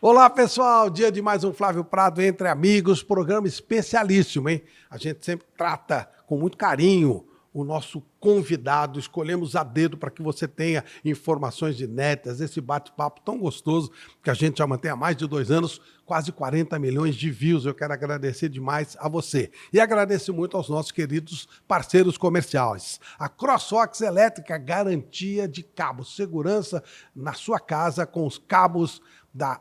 Olá, pessoal! Dia de mais um Flávio Prado Entre Amigos, programa especialíssimo, hein? A gente sempre trata com muito carinho o nosso convidado, escolhemos a dedo para que você tenha informações inéditas, esse bate-papo tão gostoso que a gente já mantém há mais de 2 anos, quase 40 milhões de views. Eu quero agradecer demais a você. E agradeço muito aos nossos queridos parceiros comerciais. A CrossFox Elétrica, garantia de cabo, segurança na sua casa com os cabos da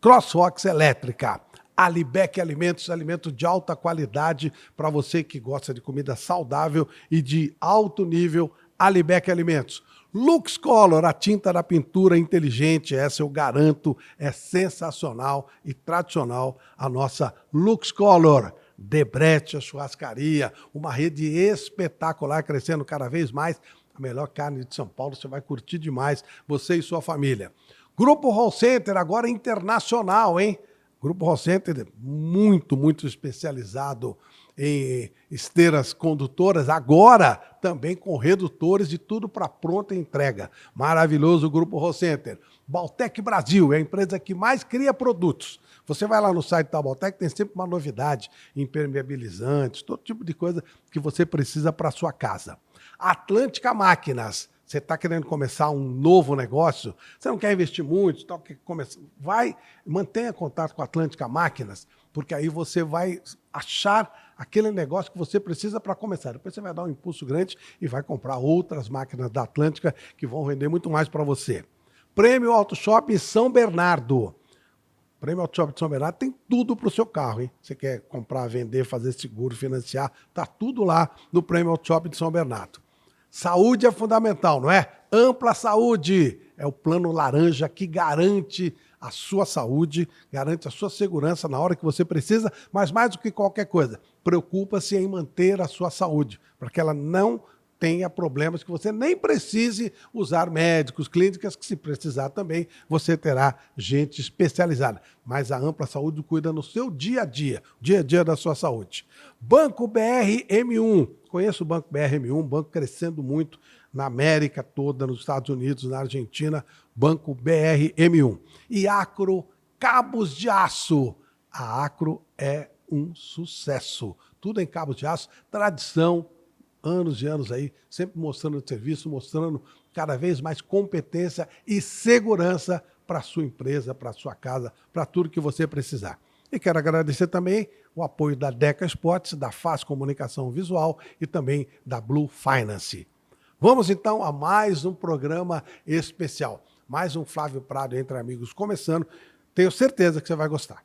CrossFox Elétrica. Alibec Alimentos, alimento de alta qualidade para você que gosta de comida saudável e de alto nível. Alibec Alimentos. Lux Color, a tinta da pintura inteligente, essa eu garanto, é sensacional e tradicional, a nossa Lux Color. Debrete, a churrascaria, uma rede espetacular, crescendo cada vez mais. A melhor carne de São Paulo, você vai curtir demais, você e sua família. Grupo Hall Center, agora internacional, hein? Grupo Hall Center, muito especializado em esteiras condutoras, agora também com redutores de tudo para pronta entrega. Maravilhoso o Grupo Hall Center. Baltec Brasil é a empresa que mais cria produtos. Você vai lá no site da Baltec, tem sempre uma novidade, impermeabilizantes, todo tipo de coisa que você precisa para a sua casa. Atlântica Máquinas. Você está querendo começar um novo negócio, você não quer investir muito, mantenha contato com a Atlântica Máquinas, porque aí você vai achar aquele negócio que você precisa para começar. Depois você vai dar um impulso grande e vai comprar outras máquinas da Atlântica que vão render muito mais para você. Prêmio Auto Shop São Bernardo. Prêmio Auto Shop de São Bernardo tem tudo para o seu carro, hein? Você quer comprar, vender, fazer seguro, financiar, tá tudo lá no Prêmio Auto Shop de São Bernardo. Saúde é fundamental, não é? Ampla Saúde é o plano laranja que garante a sua saúde, garante a sua segurança na hora que você precisa, mas mais do que qualquer coisa, preocupa-se em manter a sua saúde, para que ela não tenha problemas, que você nem precise usar médicos, clínicas, que se precisar também, você terá gente especializada. Mas a Ampla Saúde cuida no seu dia a dia da sua saúde. Banco BR-M1. Conheço o Banco BR-M1, um banco crescendo muito na América toda, nos Estados Unidos, na Argentina, Banco BR-M1. E Acro Cabos de Aço. A Acro é um sucesso. Tudo em cabos de aço, tradição, anos e anos aí, sempre mostrando serviço, mostrando cada vez mais competência e segurança para a sua empresa, para a sua casa, para tudo que você precisar. E quero agradecer também o apoio da Deca Sports, da Faz Comunicação Visual e também da Blue Finance. Vamos então a mais um programa especial, mais um Flávio Prado Entre Amigos começando. Tenho certeza que você vai gostar.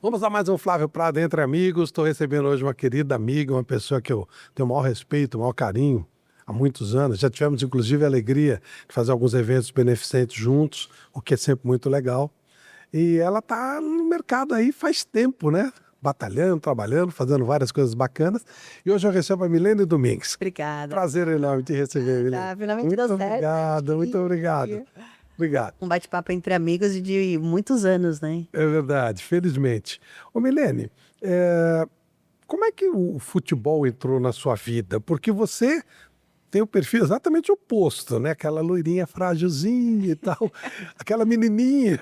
Vamos a mais um Flávio Prado Entre Amigos. Estou recebendo hoje uma querida amiga, uma pessoa que eu tenho o maior respeito, o maior carinho há muitos anos. Já tivemos, inclusive, a alegria de fazer alguns eventos beneficentes juntos, o que é sempre muito legal. E ela está no mercado aí faz tempo, né? Batalhando, trabalhando, fazendo várias coisas bacanas. E hoje eu recebo a Milene Domingues. Obrigada. Prazer enorme te receber, Milene. Tá, finalmente deu certo. Muito obrigado. Obrigado. Um bate-papo entre amigos de muitos anos, né? É verdade, felizmente. Ô Milene, como é que o futebol entrou na sua vida? Porque você tem o perfil exatamente oposto, né? Aquela loirinha frágilzinha e tal, aquela menininha.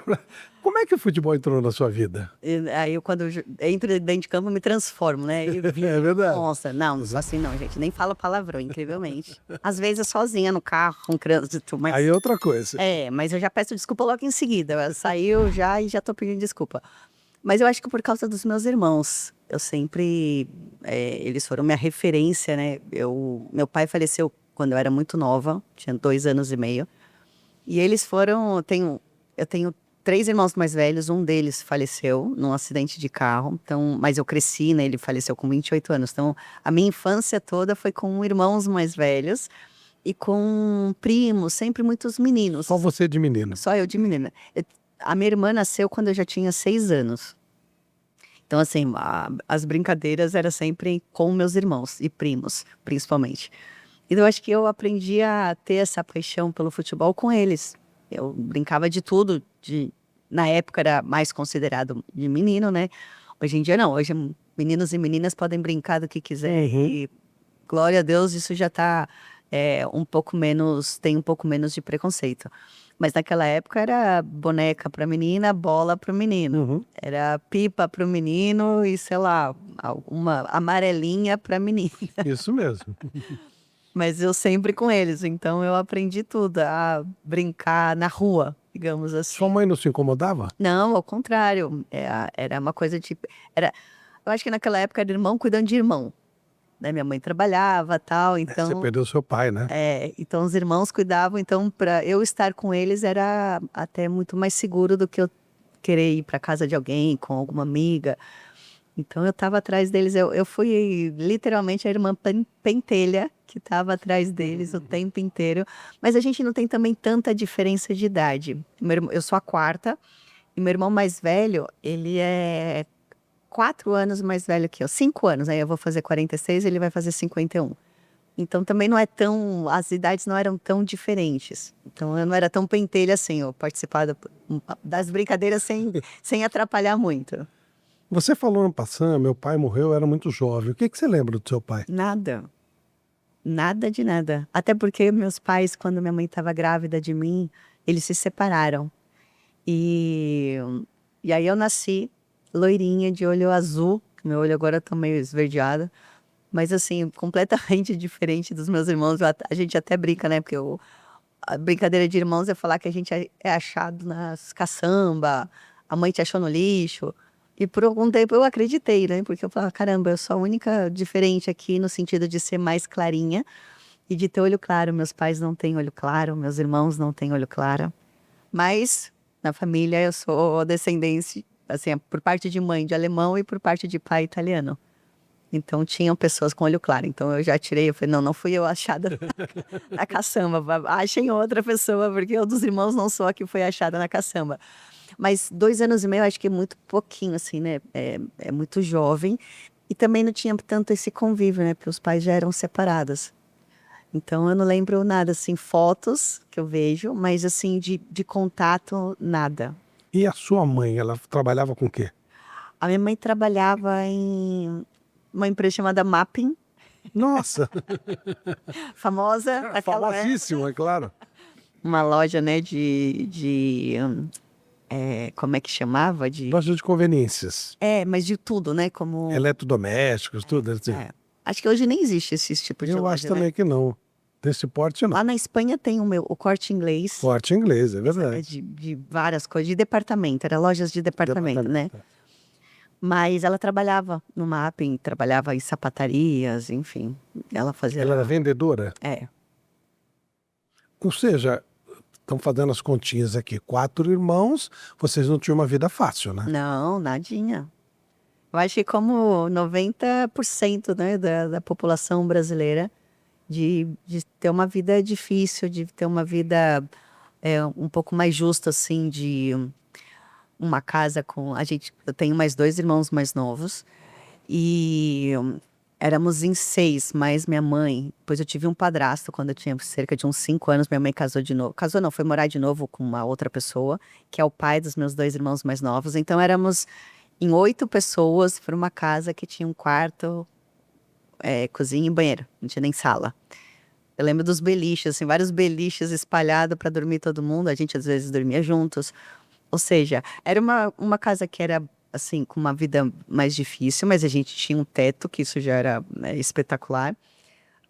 Como é que o futebol entrou na sua vida? Aí eu, quando eu entro dentro de campo, eu me transformo, né? É verdade. Nossa, não, assim não, gente. Nem falo palavrão, incrivelmente. Às vezes sozinha no carro, com trânsito, mas... Aí é outra coisa. Mas eu já peço desculpa logo em seguida. Saiu já e já tô pedindo desculpa. Mas eu acho que por causa dos meus irmãos. Eu sempre... eles foram minha referência, né? Meu pai faleceu quando eu era muito nova, tinha 2 anos e meio. E eles foram... Eu tenho 3 irmãos mais velhos, um deles faleceu num acidente de carro, então, mas eu cresci, né? Ele faleceu com 28 anos. Então, a minha infância toda foi com irmãos mais velhos e com primos, sempre muitos meninos. Só você de menina? Só eu de menina. A minha irmã nasceu quando eu já tinha 6 anos. Então, assim, as brincadeiras eram sempre com meus irmãos e primos, principalmente. Então, eu acho que eu aprendi a ter essa paixão pelo futebol com eles. Eu brincava de tudo, de na época era mais considerado de menino, né? Hoje em dia não, hoje meninos e meninas podem brincar do que quiser e glória a Deus isso já tá um pouco menos, tem um pouco menos de preconceito. Mas naquela época era boneca para menina, bola para o menino. Uhum. Era pipa para o menino e, sei lá, uma amarelinha para menina. Isso mesmo. Mas eu sempre com eles, então eu aprendi tudo, a brincar na rua, digamos assim. Sua mãe não se incomodava? Não, ao contrário, era uma coisa tipo, eu acho que naquela época era irmão cuidando de irmão, né? Minha mãe trabalhava, tal, Você então, perdeu seu pai, né? então os irmãos cuidavam, então para eu estar com eles era até muito mais seguro do que eu querer ir para casa de alguém com alguma amiga. Então eu estava atrás deles, eu fui literalmente a irmã pentelha que estava atrás deles o tempo inteiro. Mas a gente não tem também tanta diferença de idade. Eu sou a quarta, e meu irmão mais velho, ele é 4 anos mais velho que eu, 5 anos. Aí eu vou fazer 46, ele vai fazer 51. Então também não é tão, as idades não eram tão diferentes. Então eu não era tão pentelha assim, eu participava das brincadeiras sem atrapalhar muito. Você falou ano passando, meu pai morreu, eu era muito jovem. O que você lembra do seu pai? Nada. Nada de nada. Até porque meus pais, quando minha mãe estava grávida de mim, eles se separaram. E, e aí eu nasci loirinha, de olho azul. Meu olho agora tá meio esverdeado. Mas assim, completamente diferente dos meus irmãos. A gente até brinca, né? Porque a brincadeira de irmãos é falar que a gente é achado nas caçamba, a mãe te achou no lixo. E por algum tempo eu acreditei, né? Porque eu falava, caramba, eu sou a única diferente aqui no sentido de ser mais clarinha e de ter olho claro. Meus pais não têm olho claro, meus irmãos não têm olho claro. Mas na família eu sou descendente, assim, por parte de mãe de alemão e por parte de pai italiano. Então tinham pessoas com olho claro. Então eu já tirei, eu falei, não fui eu achada na caçamba. Achem outra pessoa, porque eu dos irmãos não sou a que foi achada na caçamba. Mas 2 anos e meio, acho que é muito pouquinho, assim, né? É muito jovem. E também não tinha tanto esse convívio, né? Porque os pais já eram separados. Então eu não lembro nada, assim, fotos que eu vejo, mas assim, de contato, nada. E a sua mãe, ela trabalhava com o quê? A minha mãe trabalhava em uma empresa chamada Mapping, Nossa, famosa naquela época. famosíssimo, é claro. Uma loja, né, como é que chamava? Loja de conveniências, Mas de tudo, né? Como. eletrodomésticos, tudo assim. Acho que hoje nem existe esse tipo de Eu loja, acho também né? que não. Desse porte, não. Lá na Espanha tem o Corte Inglês, Porte inglês, é verdade. de várias coisas, de departamento, era lojas de departamento, né? Mas ela trabalhava no Mapping, trabalhava em sapatarias, enfim. Ela fazia. Ela era vendedora? Ou seja, estão fazendo as continhas aqui. 4 irmãos, vocês não tinham uma vida fácil, né? Não, nadinha. Eu acho que como 90%, né, da população brasileira, de ter uma vida difícil, de ter uma vida um pouco mais justa, assim, de uma casa com... eu tenho mais 2 irmãos mais novos, e éramos em 6, mais minha mãe. Depois eu tive um padrasto quando eu tinha cerca de uns 5 anos, minha mãe casou de novo. Casou não, foi morar de novo com uma outra pessoa, que é o pai dos meus 2 irmãos mais novos. Então éramos em 8 pessoas para uma casa que tinha um quarto, cozinha e banheiro, não tinha nem sala. Eu lembro dos beliches, assim, vários beliches espalhados para dormir todo mundo. A gente às vezes dormia juntos. Ou seja, era uma casa que era, assim, com uma vida mais difícil, mas a gente tinha um teto, que isso já era, né, espetacular.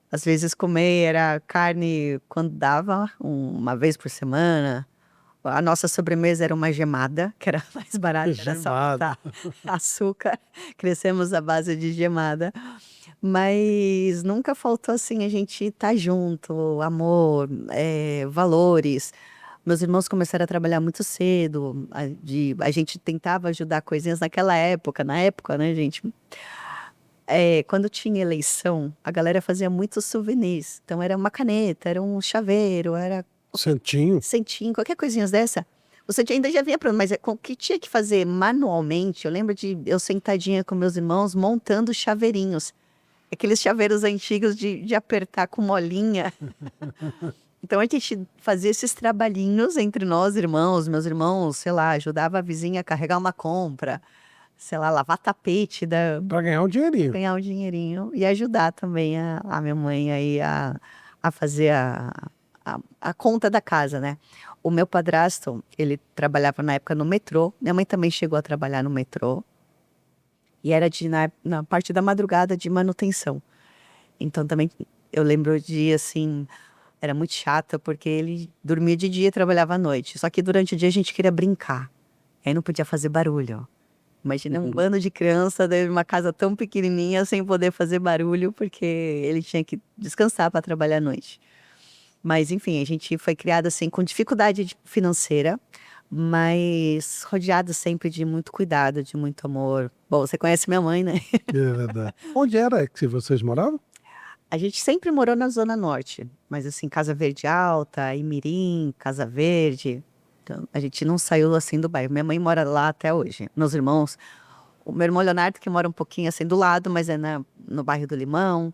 Às vezes comer era carne quando dava, uma vez por semana. A nossa sobremesa era uma gemada, que era mais barata, era só Gemada. botar açúcar. Crescemos à base de gemada. Mas nunca faltou, assim, a gente estar junto, amor, valores. Meus irmãos começaram a trabalhar muito cedo, a gente tentava ajudar coisinhas naquela época, na época, né, gente? Quando tinha eleição, a galera fazia muitos souvenirs. Então era uma caneta, era um chaveiro, era Santinho. centinho, qualquer coisinha dessa. Você ainda já vinha pronto, mas com o que tinha que fazer manualmente, eu lembro de eu sentadinha com meus irmãos montando chaveirinhos. Aqueles chaveiros antigos de apertar com molinha. Então a gente fazia esses trabalhinhos entre nós, irmãos, meus irmãos, sei lá, ajudava a vizinha a carregar uma compra, sei lá, lavar tapete, Para ganhar um dinheirinho. ganhar um dinheirinho e ajudar também a minha mãe aí a fazer a conta da casa, né? O meu padrasto, ele trabalhava na época no metrô, minha mãe também chegou a trabalhar no metrô, e era na parte da madrugada de manutenção. Então também eu lembro de, assim, era muito chata, porque ele dormia de dia e trabalhava à noite. Só que durante o dia a gente queria brincar, aí não podia fazer barulho. Imagina um bando de criança dentro de uma casa tão pequenininha sem poder fazer barulho, porque ele tinha que descansar para trabalhar à noite. Mas, enfim, a gente foi criado assim com dificuldade financeira, mas rodeado sempre de muito cuidado, de muito amor. Bom, você conhece minha mãe, né? É verdade. Onde era que vocês moravam? A gente sempre morou na Zona Norte, mas assim, Casa Verde Alta, Imirim, Casa Verde. Então, a gente não saiu assim do bairro. Minha mãe mora lá até hoje. Meus irmãos, o meu irmão Leonardo, que mora um pouquinho assim do lado, mas é no bairro do Limão.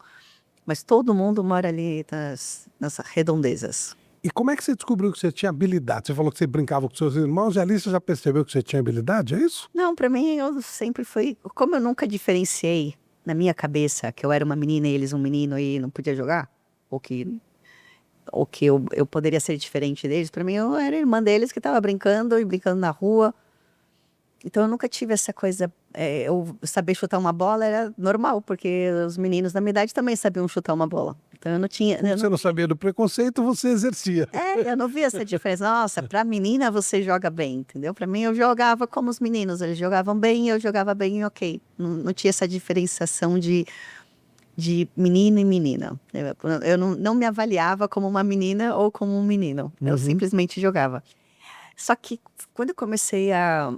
Mas todo mundo mora ali nas redondezas. E como é que você descobriu que você tinha habilidade? Você falou que você brincava com seus irmãos, e ali você já percebeu que você tinha habilidade, é isso? Não, pra mim eu sempre fui. Como eu nunca diferenciei na minha cabeça que eu era uma menina e eles um menino e não podia jogar, ou que eu poderia ser diferente deles, pra mim eu era irmã deles que tava brincando e brincando na rua. Então eu nunca tive essa coisa. Eu saber chutar uma bola era normal, porque os meninos da minha idade também sabiam chutar uma bola. Então eu não tinha. Você não sabia do preconceito, você exercia. Eu não via essa diferença. Nossa, pra menina você joga bem, entendeu? Pra mim eu jogava como os meninos, eles jogavam bem, eu jogava bem e ok. Não tinha essa diferenciação de menino e menina. Eu não me avaliava como uma menina ou como um menino. Eu simplesmente jogava. Só que quando eu comecei a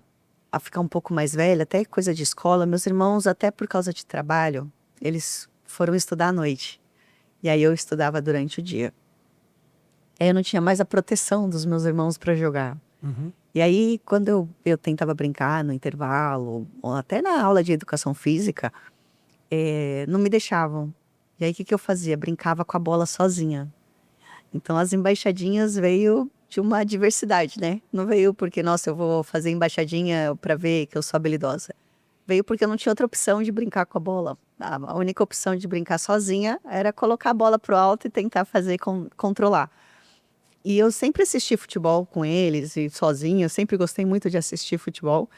ficar um pouco mais velha, até coisa de escola, meus irmãos, até por causa de trabalho, eles foram estudar à noite. E aí eu estudava durante o dia. Aí eu não tinha mais a proteção dos meus irmãos para jogar. E aí, quando eu tentava brincar no intervalo, ou até na aula de educação física, não me deixavam. E aí, o que eu fazia? Brincava com a bola sozinha. Então, as embaixadinhas veio de uma diversidade, né? Não veio porque, nossa, eu vou fazer embaixadinha para ver que eu sou habilidosa. Veio porque eu não tinha outra opção de brincar com a bola. A única opção de brincar sozinha era colocar a bola pro alto e tentar fazer controlar. E eu sempre assisti futebol com eles e sozinha, eu sempre gostei muito de assistir futebol.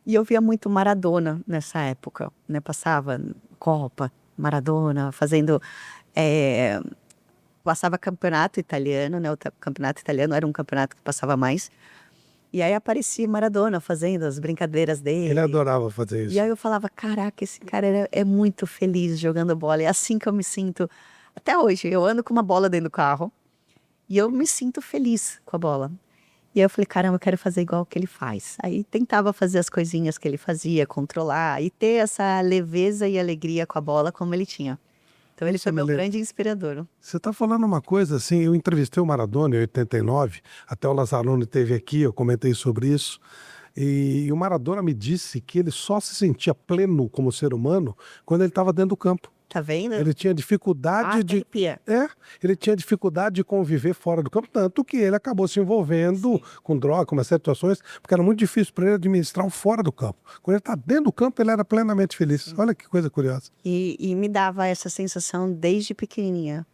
E eu via muito Maradona nessa época, né? Passava Copa, Maradona, fazendo... Passava campeonato italiano, né? O campeonato italiano era um campeonato que passava mais. E aí aparecia Maradona fazendo as brincadeiras dele. Ele adorava fazer isso. E aí eu falava, caraca, esse cara é muito feliz jogando bola. É assim que eu me sinto até hoje. Eu ando com uma bola dentro do carro e eu me sinto feliz com a bola. E aí eu falei, caramba, eu quero fazer igual que ele faz. Aí tentava fazer as coisinhas que ele fazia, controlar e ter essa leveza e alegria com a bola como ele tinha. Então ele foi meu grande inspirador. Você está falando uma coisa assim, eu entrevistei o Maradona em 89, até o Lazzaroni esteve aqui, eu comentei sobre isso, e o Maradona me disse que ele só se sentia pleno como ser humano quando ele estava dentro do campo. Tá vendo? Ele tinha dificuldade de... arrepia. Ele tinha dificuldade de conviver fora do campo, tanto que ele acabou se envolvendo com droga, com uma série de situações, porque era muito difícil para ele administrar o fora do campo. Quando ele está dentro do campo, ele era plenamente feliz. Olha que coisa curiosa. E me dava essa sensação desde pequenininha,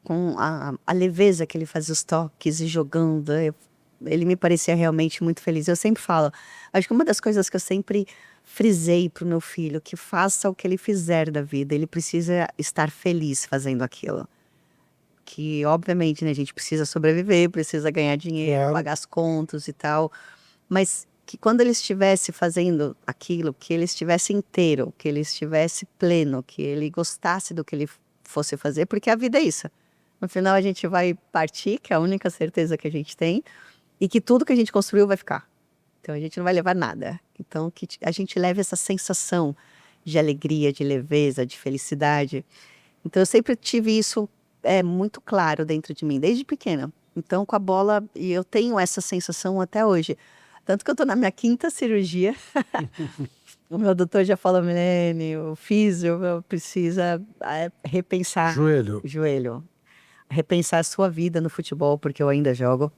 com a leveza que ele fazia os toques e jogando. Ele me parecia realmente muito feliz. Eu sempre falo, acho que uma das coisas que eu sempre frisei pro meu filho, que faça o que ele fizer da vida, ele precisa estar feliz fazendo aquilo. Que, obviamente, né, a gente precisa sobreviver, precisa ganhar dinheiro, pagar as contas e tal, mas que quando ele estivesse fazendo aquilo, que ele estivesse inteiro, que ele estivesse pleno, que ele gostasse do que ele fosse fazer, porque a vida é isso. No final a gente vai partir, que é a única certeza que a gente tem, e que tudo que a gente construiu vai ficar. Então a gente não vai levar nada. Então que a gente leve essa sensação de alegria, de leveza, de felicidade. Então eu sempre tive isso muito claro dentro de mim, desde pequena. Então com a bola, e eu tenho essa sensação até hoje. Tanto que eu tô na minha 5ª cirurgia. O meu doutor já falou, Milene, o físio precisa repensar. Joelho. Joelho. repensar a sua vida no futebol, porque eu ainda jogo.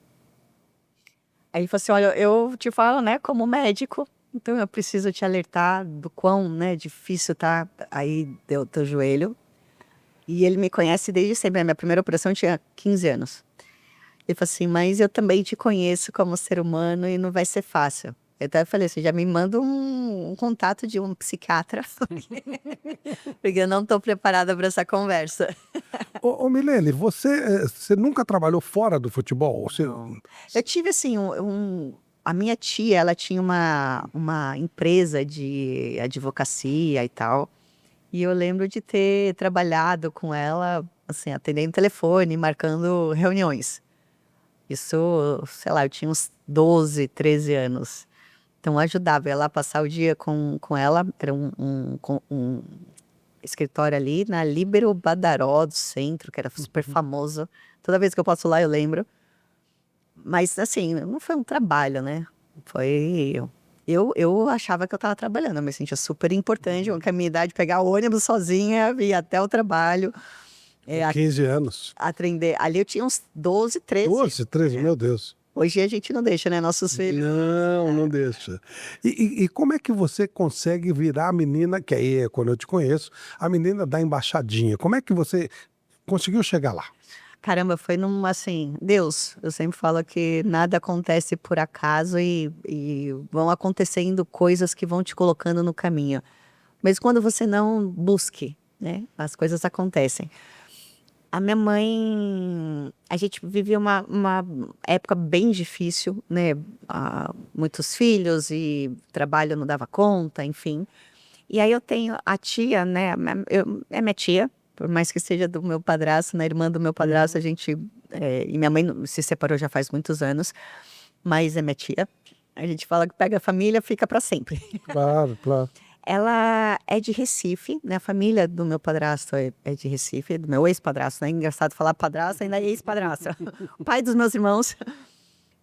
Aí ele falou assim, olha, eu te falo, né, como médico, então eu preciso te alertar do quão, né, difícil tá aí teu joelho. E ele me conhece desde sempre, a minha primeira operação eu tinha 15 anos. Ele falou assim, mas eu também te conheço como ser humano e não vai ser fácil. Então eu falei assim, já me manda um contato de um psiquiatra, porque eu não estou preparada para essa conversa. Ô, Milene, você nunca trabalhou fora do futebol? Você... Não. Eu tive assim, a minha tia, ela tinha uma empresa de advocacia e tal, e eu lembro de ter trabalhado com ela, assim, atendendo telefone, marcando reuniões. Isso, sei lá, eu tinha uns 12, 13 anos. Então eu ajudava, eu ia lá passar o dia com ela, era um escritório ali na Líbero Badaró do centro, que era super famoso. Toda vez que eu passo lá eu lembro. Mas assim, não foi um trabalho, né? Foi. Eu achava que eu estava trabalhando, eu me sentia super importante, com a minha idade, pegar o ônibus sozinha, ir até o trabalho. É, 15 anos. atender. Ali eu tinha uns 12, 13. 12, 13, meu Deus. Hoje a gente não deixa, né? Nossos filhos. Não, não deixa. E como é que você consegue virar a menina, que aí é quando eu te conheço, a menina da embaixadinha? Como é que você conseguiu chegar lá? Caramba, foi num, assim, Deus. Eu sempre falo que nada acontece por acaso e vão acontecendo coisas que vão te colocando no caminho. Mas quando você não busque, né? As coisas acontecem. A minha mãe, a gente vivia uma época bem difícil, né? Muitos filhos e trabalho não dava conta, enfim. E aí eu tenho a tia, né? É minha tia, por mais que seja do meu padrasto, né? Irmã do meu padrasto, a gente. E minha mãe se separou já faz muitos anos, mas é minha tia. A gente fala que pega a família, fica para sempre. Claro, claro. Ela é de Recife, né? A família do meu padrasto é de Recife, do meu ex-padrasto, né? Engraçado falar padrasto, ainda é ex-padrasto. O pai dos meus irmãos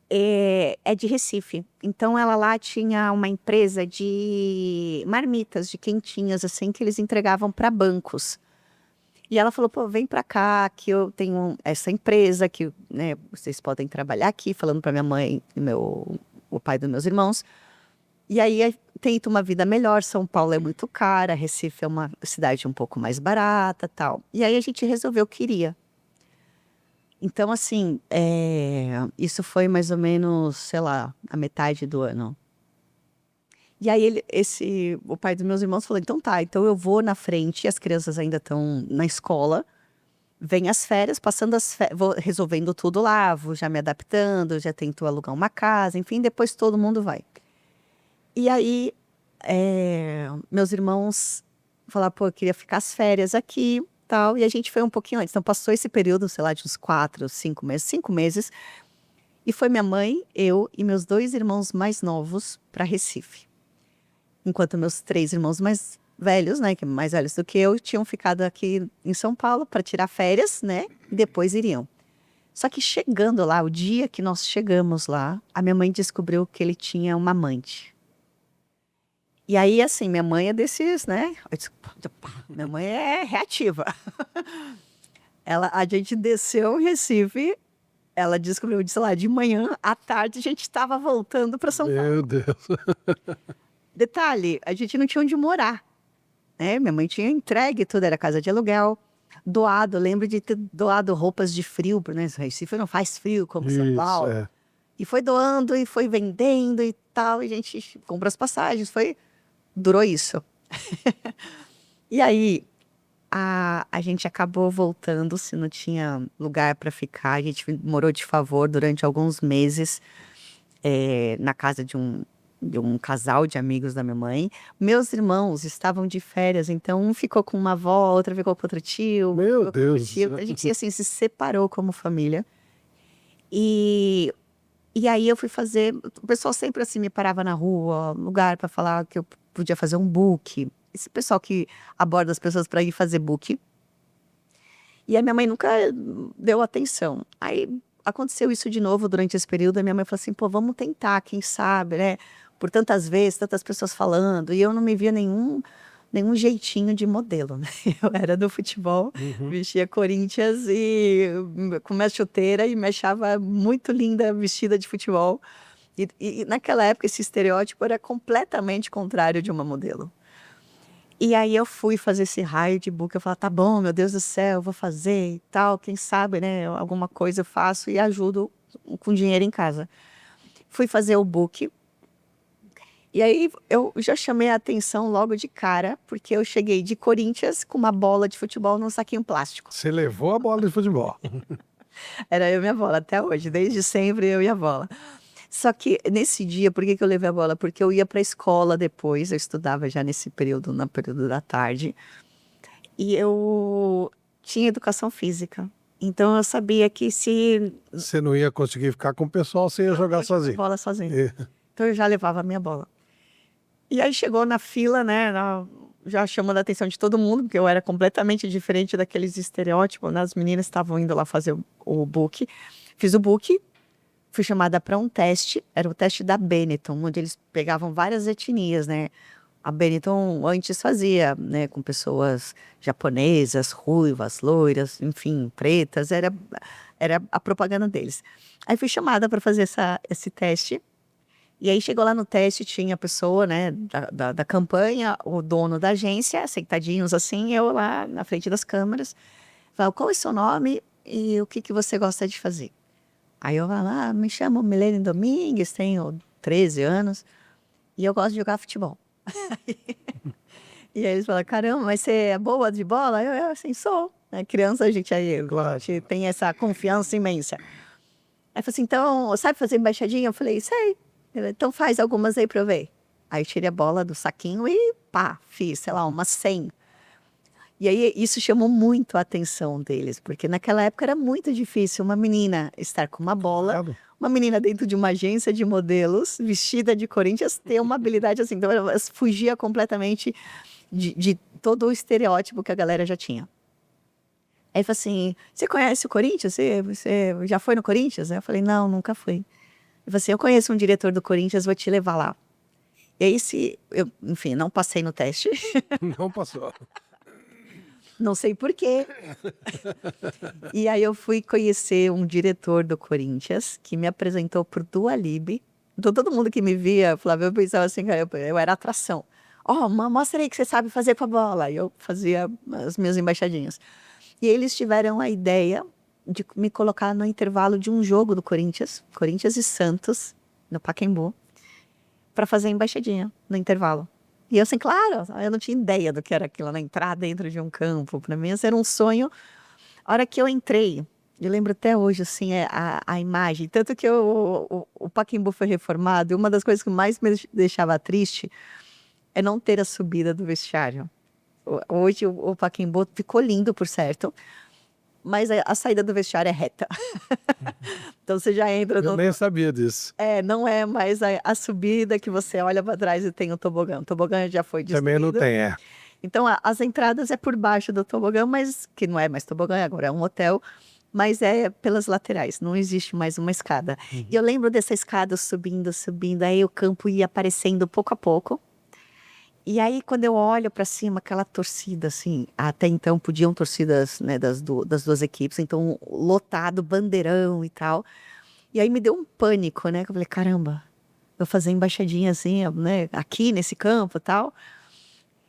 é de Recife. Então ela lá tinha uma empresa de marmitas, de quentinhas, assim, que eles entregavam para bancos. E ela falou, pô, vem para cá, que eu tenho essa empresa, que, né, vocês podem trabalhar aqui, falando para minha mãe e o pai dos meus irmãos. E aí tenta uma vida melhor, São Paulo é muito cara, Recife é uma cidade um pouco mais barata, tal. E aí a gente resolveu que iria. Então, assim, isso foi mais ou menos, sei lá, a metade do ano. E aí o pai dos meus irmãos falou, então tá, então eu vou na frente, as crianças ainda estão na escola, vem as férias, passando as férias, vou resolvendo tudo lá, vou já me adaptando, já tento alugar uma casa, enfim, depois todo mundo vai. E aí, meus irmãos falaram, pô, eu queria ficar as férias aqui, tal, e a gente foi um pouquinho antes. Então, passou esse período, sei lá, de uns 4, 5 meses, e foi minha mãe, eu e meus 2 irmãos mais novos para Recife. Enquanto meus 3 irmãos mais velhos, né, que mais velhos do que eu, tinham ficado aqui em São Paulo para tirar férias, né, e depois iriam. Só que chegando lá, o dia que nós chegamos lá, a minha mãe descobriu que ele tinha uma amante. E aí, assim, minha mãe é desses, né? Minha mãe é reativa. A gente desceu em Recife, ela descobriu, sei lá, de manhã, à tarde, a gente estava voltando para São Paulo. Meu Deus. Detalhe, a gente não tinha onde morar, né? Minha mãe tinha entregue tudo, era casa de aluguel, doado, lembro de ter doado roupas de frio, né? Recife não faz frio como São Paulo. É. E foi doando, e foi vendendo e tal, e a gente comprou as passagens, durou isso. E aí, a gente acabou voltando, se não tinha lugar para ficar. A gente morou de favor durante alguns meses na casa de um casal de amigos da minha mãe. Meus irmãos estavam de férias, então um ficou com uma avó, outra ficou com outro tio. Meu Deus. Tio. A gente, assim, se separou como família. E aí eu fui fazer... O pessoal sempre, assim, me parava na rua, lugar para falar que eu podia fazer um book. Esse pessoal que aborda as pessoas para ir fazer book. E a minha mãe nunca deu atenção. Aí aconteceu isso de novo durante esse período. A minha mãe falou assim, pô, vamos tentar, quem sabe, né? Por tantas vezes, tantas pessoas falando. E eu não me via nenhum jeitinho de modelo, né? Eu era do futebol, vestia Corinthians e com minha chuteira e me achava muito linda vestida de futebol. E naquela época esse estereótipo era completamente contrário de uma modelo. E aí eu fui fazer esse raio de book, eu falei, tá bom, meu Deus do céu, eu vou fazer e tal, quem sabe, né, alguma coisa eu faço e ajudo com dinheiro em casa. Fui fazer o book, e aí eu já chamei a atenção logo de cara, porque eu cheguei de Corinthians com uma bola de futebol num saquinho plástico. Você levou a bola de futebol. Era eu e minha bola até hoje, desde sempre eu e a bola. Só que nesse dia, por que que eu levei a bola? Porque eu ia para a escola depois, eu estudava já nesse período, no período da tarde, e eu tinha educação física. Então eu sabia que se Você não ia conseguir ficar com o pessoal, você ia jogar sozinho. bola sozinha. E- Então eu já levava a minha bola. E aí chegou na fila, né, já chamando a atenção de todo mundo, porque eu era completamente diferente daqueles estereótipos, né? As meninas estavam indo lá fazer o book. Fiz o book, fui chamada para um teste, era o teste da Benetton, onde eles pegavam várias etnias, né? A Benetton antes fazia, né, com pessoas japonesas, ruivas, loiras, enfim, pretas, era a propaganda deles. Aí fui chamada para fazer esse teste. E aí chegou lá no teste, tinha a pessoa, né, da campanha, o dono da agência, sentadinhos assim, eu lá na frente das câmeras. Falei, qual é o seu nome e o que que você gosta de fazer? Aí eu falo, me chamo Milene Domingues, tenho 13 anos e eu gosto de jogar futebol. E aí eles falam, caramba, mas você é boa de bola? Eu assim, sou. Né? Criança, a gente tem essa confiança imensa. Aí eu falei assim, então, sabe fazer embaixadinha? Eu falei, sei. Ele, então faz algumas aí pra eu ver. Aí eu tirei a bola do saquinho e pá, fiz, sei lá, umas 100. E aí isso chamou muito a atenção deles, porque naquela época era muito difícil uma menina estar com uma bola, Claro. uma menina dentro de uma agência de modelos, vestida de Corinthians, ter uma habilidade assim. Então ela fugia completamente de todo o estereótipo que a galera já tinha. Aí ele falou assim, você conhece o Corinthians? Você já foi no Corinthians? Aí eu falei, não, nunca fui. Ele falou assim, eu conheço um diretor do Corinthians, vou te levar lá. E aí, enfim, não passei no teste, Não passou. não sei por quê. E aí eu fui conhecer um diretor do Corinthians, que me apresentou pro Dua Lipa. Então todo mundo que me via, Flávio, eu pensava assim, eu era atração. Mostra aí que você sabe fazer com a bola. E eu fazia as minhas embaixadinhas. E eles tiveram a ideia de me colocar no intervalo de um jogo do Corinthians e Santos, no Pacaembu, para fazer embaixadinha no intervalo. E eu assim, claro, eu não tinha ideia do que era aquilo, né? Entrar dentro de um campo. Para mim, isso era um sonho. A hora que eu entrei, eu lembro até hoje, assim, a imagem. Tanto que o Pacaembu foi reformado, e uma das coisas que mais me deixava triste é não ter a subida do vestiário. Hoje o Pacaembu ficou lindo, por certo, mas a saída do vestiário é reta. Então você já entra Eu no... nem sabia disso. não é mais a subida que você olha para trás e tem o tobogã. O tobogã já foi Também não destruído. tem, é. Então as entradas é por baixo do tobogã, mas que não é mais tobogã, agora é um hotel, mas é pelas laterais, não existe mais uma escada. E eu lembro dessa escada subindo, aí o campo ia aparecendo pouco a pouco. E aí, quando eu olho para cima, aquela torcida, assim, até então podiam torcidas, né, das duas equipes, então lotado, bandeirão e tal. E aí me deu um pânico, né? Que eu falei, caramba, vou fazer embaixadinha assim, né, aqui nesse campo e tal.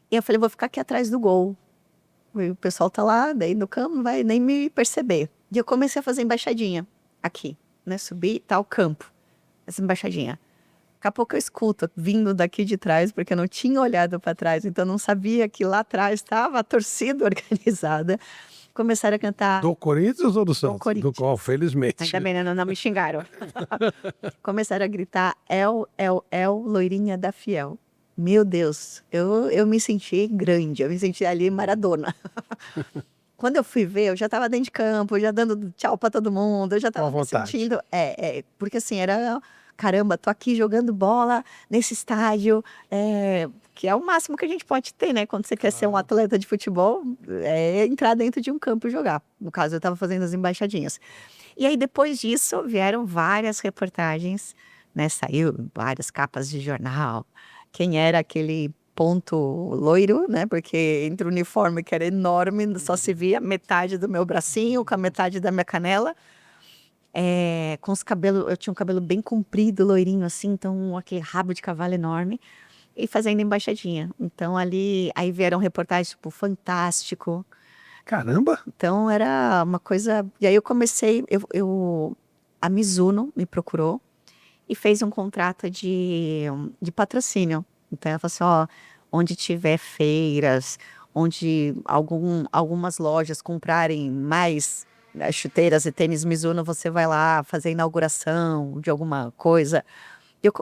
E eu falei, vou ficar aqui atrás do gol. E o pessoal tá lá, daí no campo, não vai nem me perceber. E eu comecei a fazer embaixadinha aqui, né? Subi e tal, campo, essa embaixadinha. Daqui a pouco eu escuto, vindo daqui de trás, porque eu não tinha olhado para trás, então eu não sabia que lá atrás estava a torcida organizada. Começaram a cantar Do Corinthians ou do Santos? Corinthians. Do qual, felizmente. Ainda bem, né? Não me xingaram. Começaram a gritar, El, loirinha da Fiel. Meu Deus, eu me senti grande, eu me senti ali Maradona. Quando eu fui ver, eu já estava dentro de campo, já dando tchau para todo mundo, eu já Com a estava me vontade. sentindo... porque assim, era... Caramba, tô aqui jogando bola nesse estádio, que é o máximo que a gente pode ter, né? Quando você quer ser um atleta de futebol, é entrar dentro de um campo e jogar. No caso, eu estava fazendo as embaixadinhas. E aí, depois disso, vieram várias reportagens, né? Saiu várias capas de jornal. Quem era aquele ponto loiro, né? Porque entre o uniforme, que era enorme, só se via metade do meu bracinho com a metade da minha canela. Com os cabelos, eu tinha um cabelo bem comprido, loirinho assim, então aquele rabo de cavalo enorme. E fazendo embaixadinha. Então ali, aí vieram reportagens tipo Fantástico. Caramba! Então era uma coisa. E aí eu comecei, a Mizuno me procurou e fez um contrato de patrocínio. Então ela falou assim: ó, onde tiver feiras, onde algumas lojas comprarem mais, né, chuteiras e tênis Mizuno, você vai lá fazer a inauguração de alguma coisa.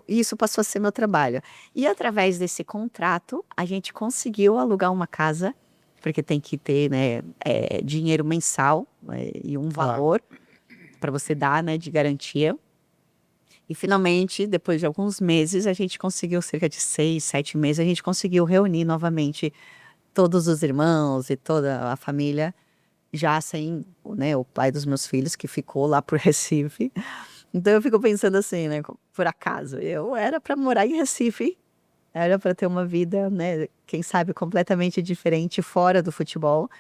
Isso passou a ser meu trabalho. E através desse contrato, a gente conseguiu alugar uma casa, porque tem que ter, né, dinheiro mensal, e um Claro. valor para você dar, né, de garantia. E finalmente, depois de alguns meses, a gente conseguiu, cerca de 6, 7 meses, a gente conseguiu reunir novamente todos os irmãos e toda a família, já sem, né, o pai dos meus filhos, que ficou lá por Recife. Então eu fico pensando assim, né, por acaso, eu era para morar em Recife, era para ter uma vida, né, quem sabe completamente diferente fora do futebol.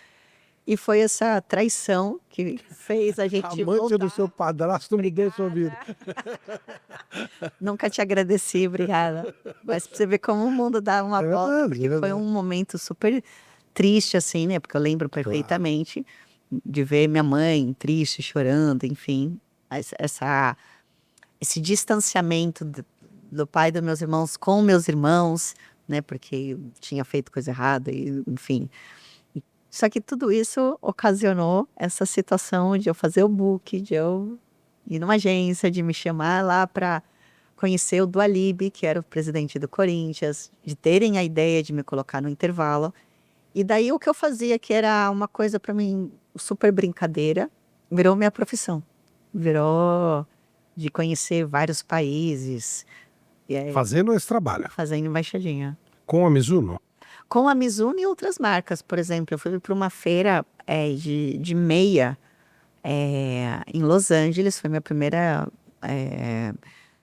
E foi essa traição que fez a gente Amante voltar. do seu padrasto mudou sua vida. Nunca te agradeci, obrigada. Mas pra você ver como o mundo dá uma É volta, verdade, porque é foi verdade. um momento super triste, assim, né? Porque eu lembro perfeitamente de ver minha mãe triste, chorando, enfim. Esse distanciamento do pai dos meus irmãos com meus irmãos, né? Porque eu tinha feito coisa errada, e, enfim. Só que tudo isso ocasionou essa situação de eu fazer o book, de eu ir numa agência, de me chamar lá para conhecer o Dualib, que era o presidente do Corinthians, de terem a ideia de me colocar no intervalo. E daí o que eu fazia, que era uma coisa para mim super brincadeira, virou minha profissão. Virou de conhecer vários países, e aí, Fazendo esse trabalho. fazendo embaixadinha. Com a Mizuno? Com a Mizuno e outras marcas, por exemplo, eu fui para uma feira de meia em Los Angeles, foi minha primeira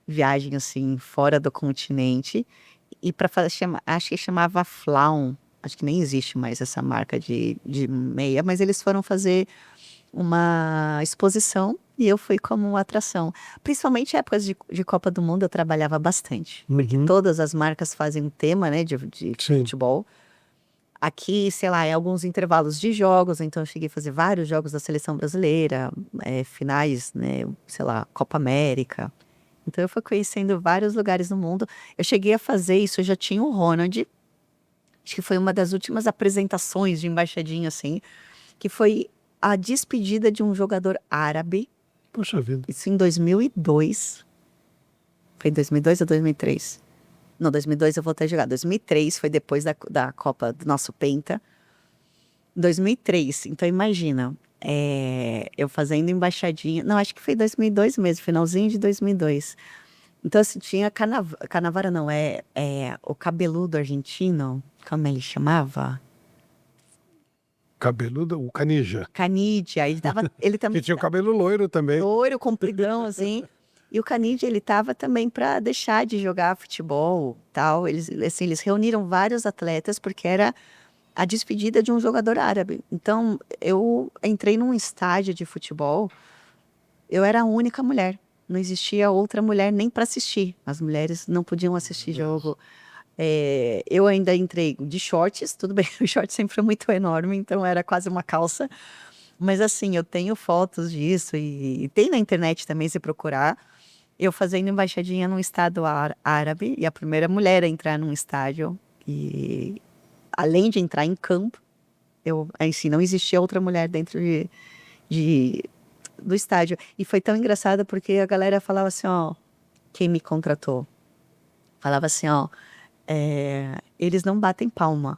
viagem assim fora do continente, e para fazer, acho que chamava Flaum, acho que nem existe mais essa marca de meia, mas eles foram fazer uma exposição e eu fui como atração. Principalmente em épocas de Copa do Mundo eu trabalhava bastante, porque Uhum. todas as marcas fazem um tema, né, de Sim. futebol. Aqui, sei lá, em alguns intervalos de jogos, então eu cheguei a fazer vários jogos da seleção brasileira, finais, né, sei lá, Copa América. Então eu fui conhecendo vários lugares no mundo. Eu cheguei a fazer isso, eu já tinha o Ronald, acho que foi uma das últimas apresentações de embaixadinha, assim, que foi a despedida de um jogador árabe, Poxa vida. isso em 2002. Foi em 2002 ou 2003? Não, 2002 eu voltei a jogar. 2003 foi depois da Copa do nosso Penta. 2003, então imagina, eu fazendo embaixadinha. Não, acho que foi 2002 mesmo, finalzinho de 2002. Então, assim, tinha Canavara, não, o cabeludo argentino, como ele chamava? Cabeludo, o Canija. Canidia, ele Que também tinha o cabelo loiro também. loiro, compridão, assim. E o Canidia, ele tava também para deixar de jogar futebol, tal. Eles reuniram vários atletas porque era a despedida de um jogador árabe. Então, eu entrei num estádio de futebol, eu era a única mulher. Não existia outra mulher nem para assistir. As mulheres não podiam assistir jogo. Eu ainda entrei de shorts, tudo bem, o short sempre foi muito enorme, então era quase uma calça. Mas assim, eu tenho fotos disso e tem na internet também, se procurar. Eu fazendo embaixadinha num estado árabe, e a primeira mulher a entrar num estádio. E além de entrar em campo, assim, não existia outra mulher dentro de- do estádio. E foi tão engraçado porque a galera falava assim, ó, quem me contratou, falava assim, ó, eles não batem palma,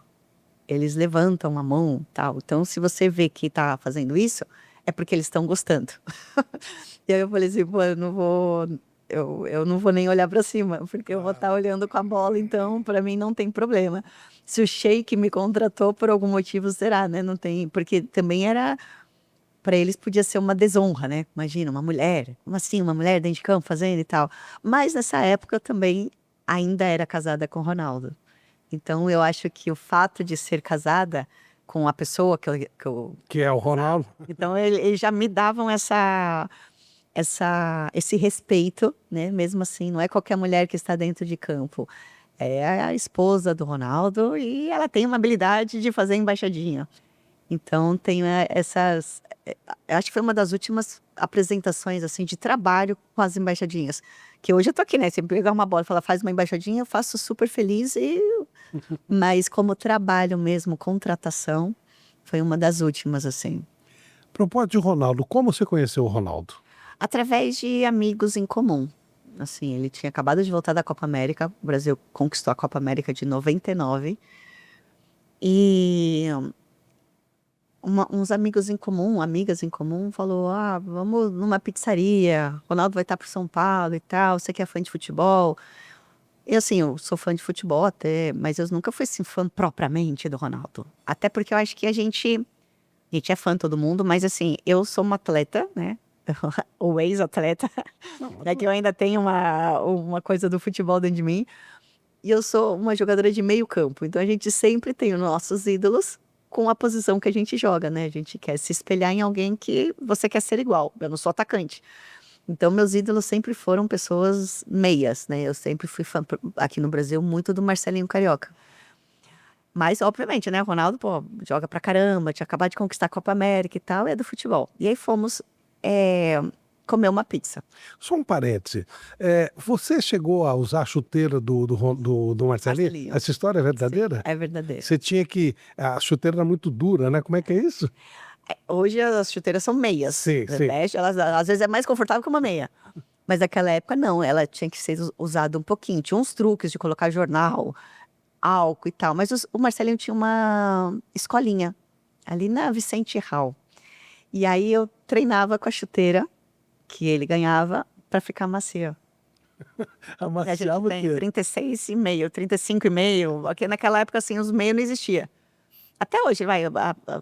eles levantam a mão, tal. Então, se você vê que tá fazendo isso, é porque eles estão gostando. E aí eu falei assim, pô, eu não vou nem olhar para cima, porque eu vou estar olhando com a bola, então para mim não tem problema. Se o Sheik me contratou por algum motivo, será, né? Não tem, porque também era, para eles podia ser uma desonra, né? Imagina, uma mulher, como assim, uma mulher dentro de campo fazendo e tal. Mas nessa época eu também ainda era casada com o Ronaldo. Então, eu acho que o fato de ser casada com a pessoa Que é o Ronaldo. então, eles já me davam esse respeito, né? Mesmo assim, não é qualquer mulher que está dentro de campo. É a esposa do Ronaldo e ela tem uma habilidade de fazer embaixadinha. Então, tenho essas. Acho que foi uma das últimas apresentações assim de trabalho com as embaixadinhas. Que hoje eu tô aqui, né? Se pegar uma bola e falar, faz uma embaixadinha, eu faço super feliz. Mas como trabalho mesmo, contratação, foi uma das últimas, assim. Propósito de Ronaldo, como você conheceu o Ronaldo? Através de amigos em comum. Assim, ele tinha acabado de voltar da Copa América. O Brasil conquistou a Copa América de 99. E uns amigos em comum, amigas em comum, falou: ah, vamos numa pizzaria. Ronaldo vai estar para São Paulo e tal. Você que é fã de futebol? E assim, eu sou fã de futebol até, mas eu nunca fui assim, fã propriamente do Ronaldo. Até porque eu acho que a gente é fã todo mundo, mas assim, eu sou uma atleta, né? Ou ex-atleta, né? Que eu ainda tenho uma coisa do futebol dentro de mim. E eu sou uma jogadora de meio campo. Então a gente sempre tem os nossos ídolos com a posição que a gente joga, né? A gente quer se espelhar em alguém que você quer ser igual. Eu não sou atacante. Então, meus ídolos sempre foram pessoas meias, né? Eu sempre fui fã, aqui no Brasil, muito do Marcelinho Carioca. Mas, obviamente, né? O Ronaldo, pô, joga pra caramba, tinha acabado de conquistar a Copa América e tal, é do futebol. E aí fomos comer uma pizza. Só um parêntese. Você chegou a usar a chuteira do Marcelinho? Marcelinho. Essa história é verdadeira? É verdadeiro. Você tinha que. A chuteira era muito dura, né? Como é que é isso? Hoje as chuteiras são meias. Sim, sim. Elas, às vezes é mais confortável que uma meia. Mas naquela época não, ela tinha que ser usada um pouquinho. Tinha uns truques de colocar jornal, álcool e tal. Mas o Marcelinho tinha uma escolinha ali na Vicente Hall. E aí eu treinava com a chuteira que ele ganhava para ficar macia. A gente Amaciava o tem quê? 36,5, 35,5. Aqui naquela época, assim, os meios não existia. Até hoje,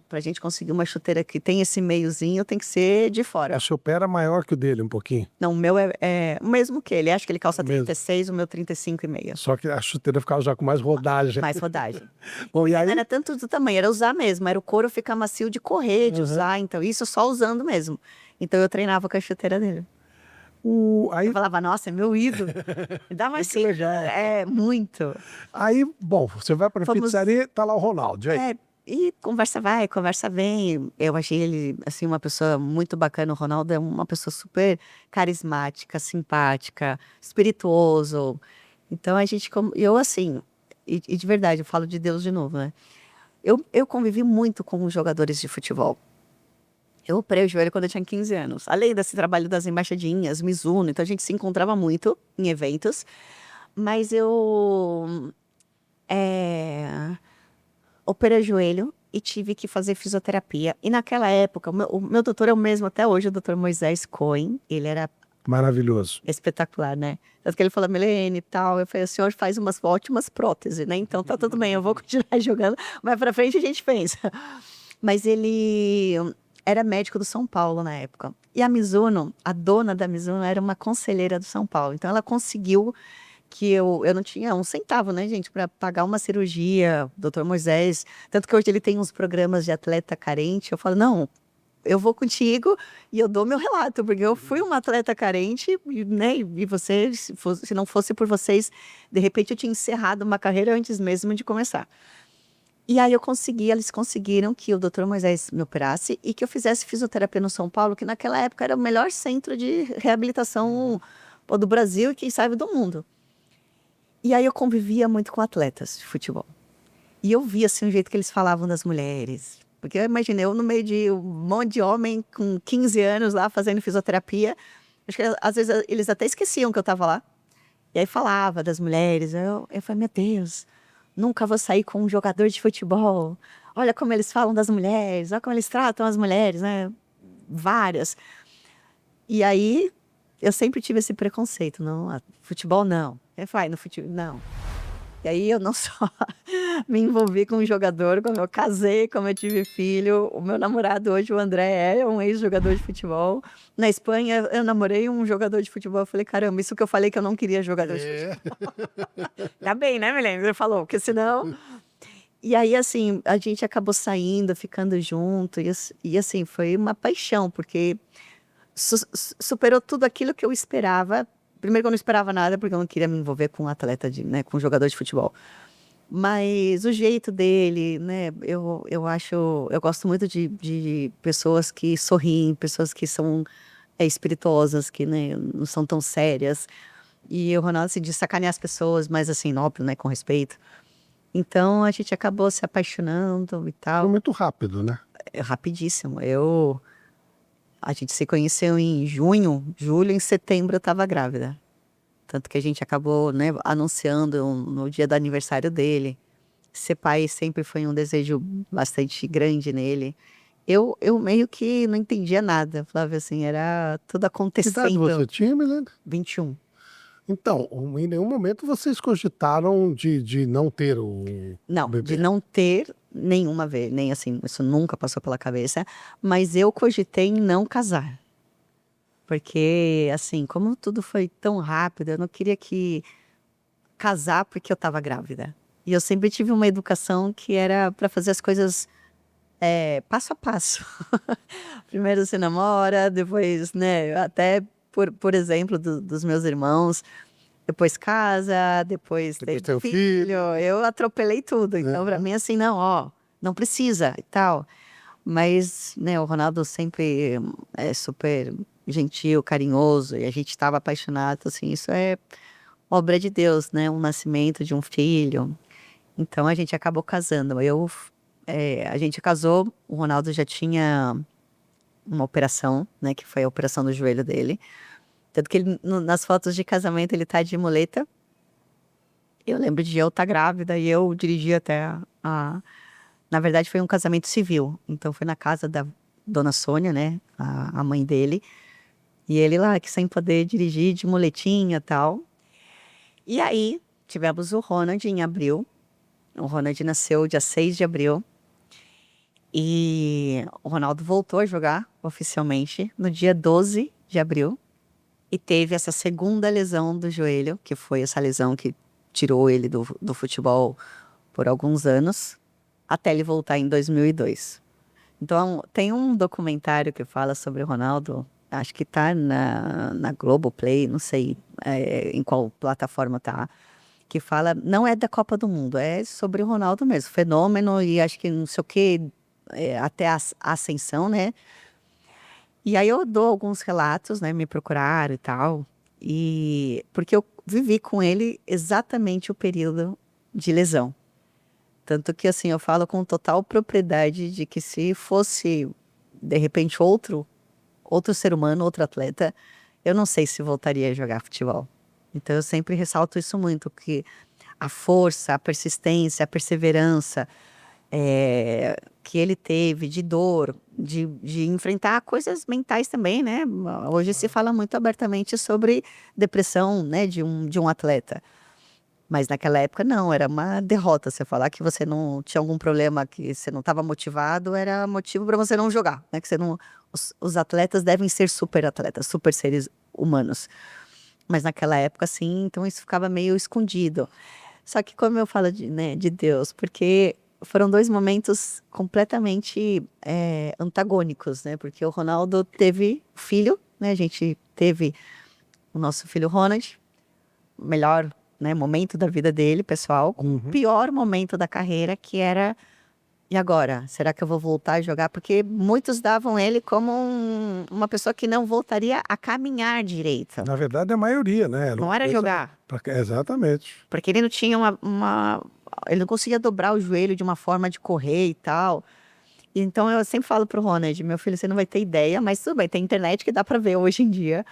pra gente conseguir uma chuteira que tem esse meiozinho, tem que ser de fora. O seu pé era maior que o dele, um pouquinho. Não, o meu é o mesmo que ele. Acho que ele calça Mesmo. 36, o meu 35,5. Só que a chuteira ficava já com mais rodagem. Mais rodagem. Bom, e aí? Não era tanto do tamanho, era usar mesmo. Era o couro ficar macio de correr, de usar. Então, isso só usando mesmo. Então, eu treinava com a chuteira dele. Aí, Eu falava, nossa, é meu ídolo. Me dava assim. legal. Muito. aí, bom, você vai para a Fomos- pizzaria, tá lá o Ronaldo. E aí? E conversa vai, conversa vem. Eu achei ele, assim, uma pessoa muito bacana. O Ronaldo é uma pessoa super carismática, simpática, espirituoso. Então, eu, assim, e de verdade, eu falo de Deus de novo, né? Eu convivi muito com os jogadores de futebol. Eu operei o joelho quando eu tinha 15 anos. Além desse trabalho das embaixadinhas, Mizuno, então a gente se encontrava muito em eventos. Mas eu operei o joelho e tive que fazer fisioterapia. E naquela época, o meu doutor é o mesmo até hoje, o doutor Moisés Cohen. Ele era Maravilhoso. espetacular, né? Tanto que ele falou, Milene e tal. Eu falei, o senhor faz umas ótimas próteses, né? Então tá tudo bem, eu vou continuar jogando. Mais pra frente a gente pensa. Mas ele era médico do São Paulo na época. E a Mizuno, a dona da Mizuno, era uma conselheira do São Paulo. Então ela conseguiu que eu não tinha um centavo, né, gente, para pagar uma cirurgia, doutor Moisés. Tanto que hoje ele tem uns programas de atleta carente. Eu falo, não, eu vou contigo e eu dou meu relato, porque eu fui uma atleta carente, né, e você, se não fosse por vocês, de repente eu tinha encerrado uma carreira antes mesmo de começar. E aí eles conseguiram que o doutor Moisés me operasse e que eu fizesse fisioterapia no São Paulo, que naquela época era o melhor centro de reabilitação do Brasil e quem sabe do mundo. E aí eu convivia muito com atletas de futebol. E eu via assim o jeito que eles falavam das mulheres. Porque eu imaginei eu no meio de um monte de homem com 15 anos lá fazendo fisioterapia. Acho que às vezes eles até esqueciam que eu estava lá. E aí falava das mulheres. Eu falei, meu Deus, nunca vou sair com um jogador de futebol. Olha como eles falam das mulheres, olha como eles tratam as mulheres, né? Várias. E aí eu sempre tive esse preconceito. Não, futebol não. Eu falei, no futebol, não. E aí eu não só me envolvi com um jogador, como eu casei, como eu tive filho. O meu namorado hoje, o André, é um ex-jogador de futebol. Na Espanha, eu namorei um jogador de futebol. Eu falei, caramba, isso que eu falei que eu não queria jogador de futebol. Tá bem, né, Milene? Ele falou, porque senão... E aí, assim, a gente acabou saindo, ficando junto. E assim, foi uma paixão, porque superou tudo aquilo que eu esperava. Primeiro que eu não esperava nada, porque eu não queria me envolver com um atleta, né, com um jogador de futebol. Mas o jeito dele, né, eu acho, eu gosto muito de pessoas que sorriem, pessoas que são espirituosas, que, né, não são tão sérias. E o Ronaldo, assim, de sacanear as pessoas, mas assim, óbvio, né, com respeito. Então a gente acabou se apaixonando e Foi tal. muito rápido, né? É rapidíssimo. A gente se conheceu em junho, julho, em setembro eu estava grávida. Tanto que a gente acabou, né, anunciando no dia do aniversário dele. Ser pai sempre foi um desejo bastante grande nele. Eu meio que não entendia nada, Flávia, assim, era tudo Que idade você acontecendo. tinha, Milena? 21. Então, em nenhum momento vocês cogitaram de não ter o Não, de bebê. não ter nenhuma vez, nem assim, isso nunca passou pela cabeça, mas eu cogitei em não casar. Porque, assim, como tudo foi tão rápido, eu não queria que casar porque eu estava grávida. E eu sempre tive uma educação que era para fazer as coisas passo a passo. Primeiro se namora, depois, né, até por exemplo, dos meus irmãos, depois casa, depois Depois tem tem o filho. filho, Eu atropelei tudo. Então, para né? mim, assim, não, ó, não precisa e tal. Mas, né, o Ronaldo sempre é super gentil, carinhoso, e a gente estava apaixonado, assim, isso é obra de Deus, né, um nascimento de um filho. Então a gente acabou casando. A gente casou, o Ronaldo já tinha uma operação, né, que foi a operação do joelho dele. Tanto que ele, nas fotos de casamento ele tá de muleta. Eu lembro de eu estar grávida e eu dirigi até Na verdade foi um casamento civil, então foi na casa da dona Sônia, né, a mãe dele. E ele lá, que sem poder dirigir, de muletinha e tal. E aí tivemos o Ronald em abril. O Ronald nasceu dia 6 de abril. E o Ronaldo voltou a jogar oficialmente no dia 12 de abril e teve essa segunda lesão do joelho, que foi essa lesão que tirou ele do futebol por alguns anos, até ele voltar em 2002. Então, tem um documentário que fala sobre o Ronaldo, acho que tá na Globoplay, não sei em qual plataforma tá, que fala, não é da Copa do Mundo, é sobre o Ronaldo mesmo, fenômeno e acho que não sei o quê, até a ascensão, né? E aí eu dou alguns relatos, né? Me procuraram e tal. E porque eu vivi com ele exatamente o período de lesão. Tanto que assim, eu falo com total propriedade de que se fosse, de repente, outro ser humano, outro atleta, eu não sei se voltaria a jogar futebol. Então eu sempre ressalto isso muito, que a força, a persistência, a perseverança, que ele teve de dor, de enfrentar coisas mentais também, né? Hoje se fala muito abertamente sobre depressão, né, de um atleta. Mas naquela época não, era uma derrota. Você falar que você não tinha algum problema, que você não estava motivado, era motivo para você não jogar, né? Que você não, os atletas devem ser super atletas, super seres humanos. Mas naquela época, sim, então isso ficava meio escondido. Só que como eu falo né, de Deus, porque foram dois momentos completamente antagônicos, né? Porque o Ronaldo teve filho, né? A gente teve o nosso filho Ronald, o melhor, né, momento da vida dele, pessoal, com o pior momento da carreira, que era, e agora? Será que eu vou voltar a jogar? Porque muitos davam ele como uma pessoa que não voltaria a caminhar direito. Na verdade, a maioria, né? Não era jogar. Exatamente. Porque ele não tinha ele não conseguia dobrar o joelho de uma forma de correr e tal. Então eu sempre falo pro Ronald, meu filho, você não vai ter ideia, mas tudo bem, tem internet que dá pra ver hoje em dia,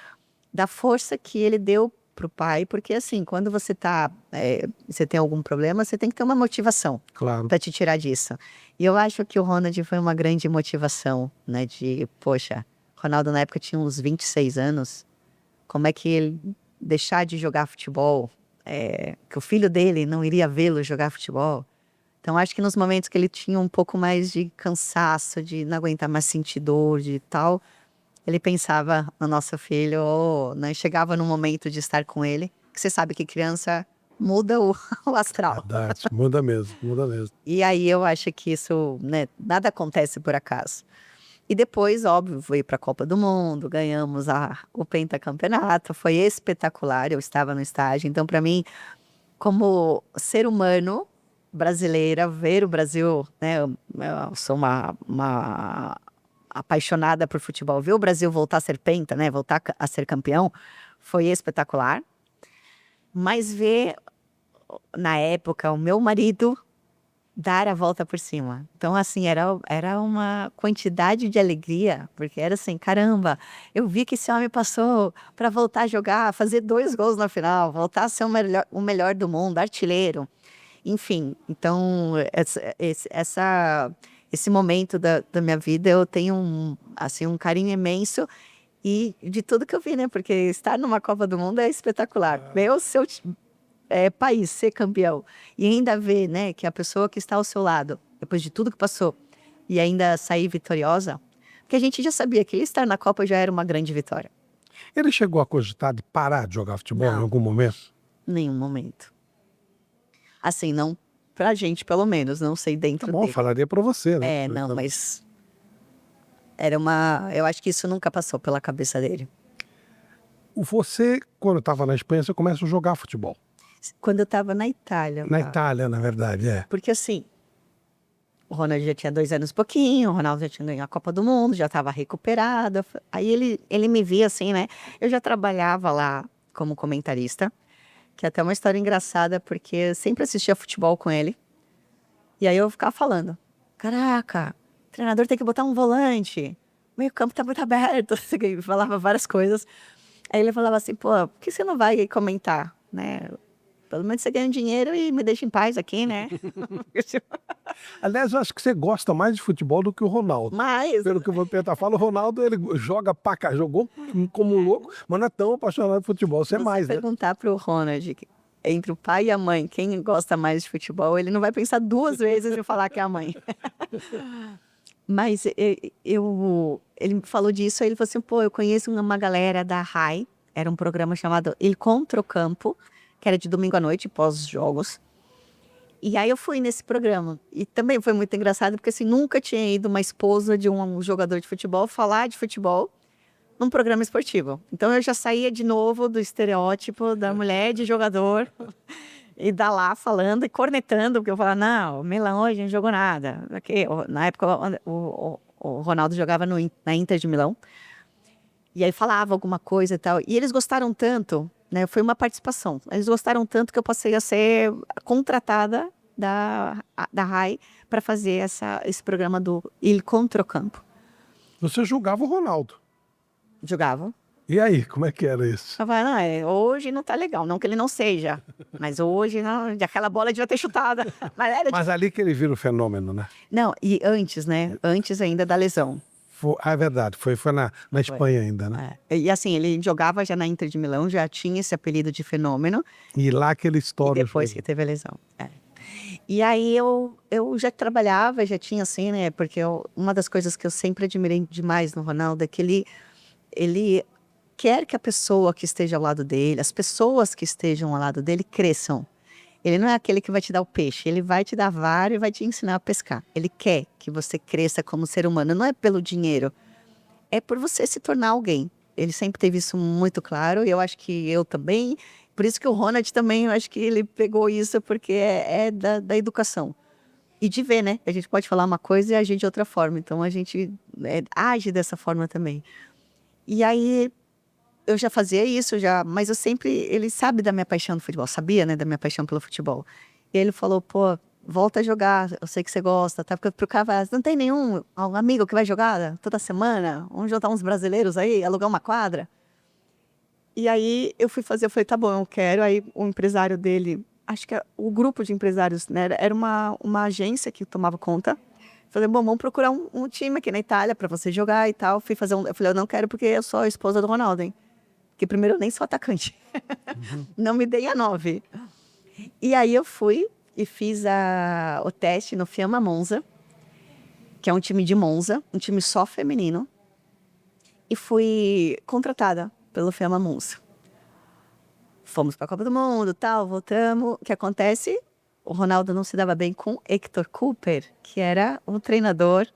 da força que ele deu pro pai, porque assim, quando você tem algum problema, você tem que ter uma motivação Claro. pra te tirar disso. E eu acho que o Ronald foi uma grande motivação, né, poxa, Ronaldo na época tinha uns 26 anos, como é que ele deixar de jogar futebol que o filho dele não iria vê-lo jogar futebol. Então, acho que nos momentos que ele tinha um pouco mais de cansaço, de não aguentar mais sentir dor, de tal, ele pensava no nosso filho, ou né, chegava no momento de estar com ele, que você sabe que criança muda o astral. Verdade, muda mesmo, muda mesmo. E aí eu acho que isso, né, nada acontece por acaso. E depois, óbvio, fui para a Copa do Mundo, ganhamos o pentacampeonato, foi espetacular, eu estava no estágio. Então, para mim, como ser humano brasileira, ver o Brasil, né, eu sou uma apaixonada por futebol, ver o Brasil voltar a ser penta, né, voltar a ser campeão, foi espetacular. Mas ver, na época, o meu marido dar a volta por cima. Então, assim, era uma quantidade de alegria, porque era assim, caramba, eu vi que esse homem passou para voltar a jogar, fazer 2 gols na final, voltar a ser o melhor do mundo, artilheiro. Enfim, então, esse momento da minha vida, eu tenho um carinho imenso e de tudo que eu vi, né? Porque estar numa Copa do Mundo é espetacular. Ver o seu país ser campeão e ainda ver, né, que a pessoa que está ao seu lado, depois de tudo que passou, e ainda sair vitoriosa, porque a gente já sabia que estar na Copa já era uma grande vitória. Ele chegou a cogitar de parar de jogar futebol Não. em algum momento? Nenhum momento. Assim, não pra gente, pelo menos, não sei Tá dentro bom, dele. falaria para você, né? Não, mas eu acho que isso nunca passou pela cabeça dele. Você, quando estava na Espanha, você começa a jogar futebol. Quando eu estava na Itália, Na tá? Itália, na verdade, é. Porque assim, o Ronald já tinha 2 anos e pouquinho, o Ronaldo já tinha ganho a Copa do Mundo, já estava recuperado. Aí ele me via assim, né? Eu já trabalhava lá como comentarista, que é até uma história engraçada, porque eu sempre assistia futebol com ele. E aí eu ficava falando, caraca, o treinador tem que botar um volante, o meio-campo tá muito aberto. Eu falava várias coisas. Aí ele falava assim, pô, por que você não vai comentar, né? Pelo menos você ganha um dinheiro e me deixa em paz aqui, né? Aliás, eu acho que você gosta mais de futebol do que o Ronaldo. Mas, Pelo que o Vampeta fala, o Ronaldo ele joga pra cá, jogou como um louco, mas não é tão apaixonado por futebol. Você é se mais, né? perguntar pro Ronald, entre o pai e a mãe, quem gosta mais de futebol, ele não vai pensar 2 vezes em falar que é a mãe. Mas ele me falou disso, aí ele falou assim, pô, eu conheço uma galera da RAI, era um programa chamado Il Controcampo, que era de domingo à noite, pós-jogos. E aí eu fui nesse programa. E também foi muito engraçado, porque assim, nunca tinha ido uma esposa de um jogador de futebol falar de futebol num programa esportivo. Então eu já saía de novo do estereótipo da mulher de jogador e da lá falando e cornetando, porque eu falava, não, o Milan hoje não jogou nada. Na época o Ronaldo jogava na Inter de Milão. E aí falava alguma coisa e tal. E eles gostaram tanto, né? Foi uma participação. Eles gostaram tanto que eu passei a ser contratada da RAI para fazer esse programa do Il Controcampo. Você julgava o Ronaldo. Jogava. E aí, como é que era isso? Eu falava, não, hoje não tá legal, não que ele não seja. Mas hoje, não, aquela bola devia ter chutada. Mas ali que ele vira o fenômeno, né? Não, e antes, né? Antes ainda da lesão. É verdade, foi na Espanha ainda, né? E assim, ele jogava já na Inter de Milão, já tinha esse apelido de fenômeno. E lá que ele E estoura. depois que teve a lesão. E aí eu já trabalhava, já tinha assim, né? Porque uma das coisas que eu sempre admirei demais no Ronaldo é que ele quer que a pessoa que esteja ao lado dele, as pessoas que estejam ao lado dele cresçam. Ele não é aquele que vai te dar o peixe, ele vai te dar vara e vai te ensinar a pescar. Ele quer que você cresça como ser humano, não é pelo dinheiro, é por você se tornar alguém. Ele sempre teve isso muito claro e eu acho que eu também. Por isso que o Ronald também, eu acho que ele pegou isso porque é da educação. E de ver, né? A gente pode falar uma coisa e agir de outra forma. Então a gente age dessa forma também. E aí eu já fazia isso, mas eu sempre. Ele sabe da minha paixão no futebol, sabia, né? Da minha paixão pelo futebol. E ele falou, pô, volta a jogar, eu sei que você gosta, tá? Porque pro cara, não tem nenhum amigo que vai jogar toda semana? Vamos juntar uns brasileiros aí, alugar uma quadra? E aí eu falei, tá bom, eu quero. Aí o empresário dele, acho que o grupo de empresários, né? Era uma agência que tomava conta. Falei, bom, vamos procurar um time aqui na Itália para você jogar e tal. Eu falei, eu não quero porque eu sou a esposa do Ronaldo, hein? Porque primeiro eu nem sou atacante. Não me dei a 9. E aí eu fui e fiz o teste no Fiamma Monza, que é um time de Monza, um time só feminino. E fui contratada pelo Fiamma Monza. Fomos para a Copa do Mundo, tal, voltamos. O que acontece? O Ronaldo não se dava bem com Hector Cooper, que era o treinador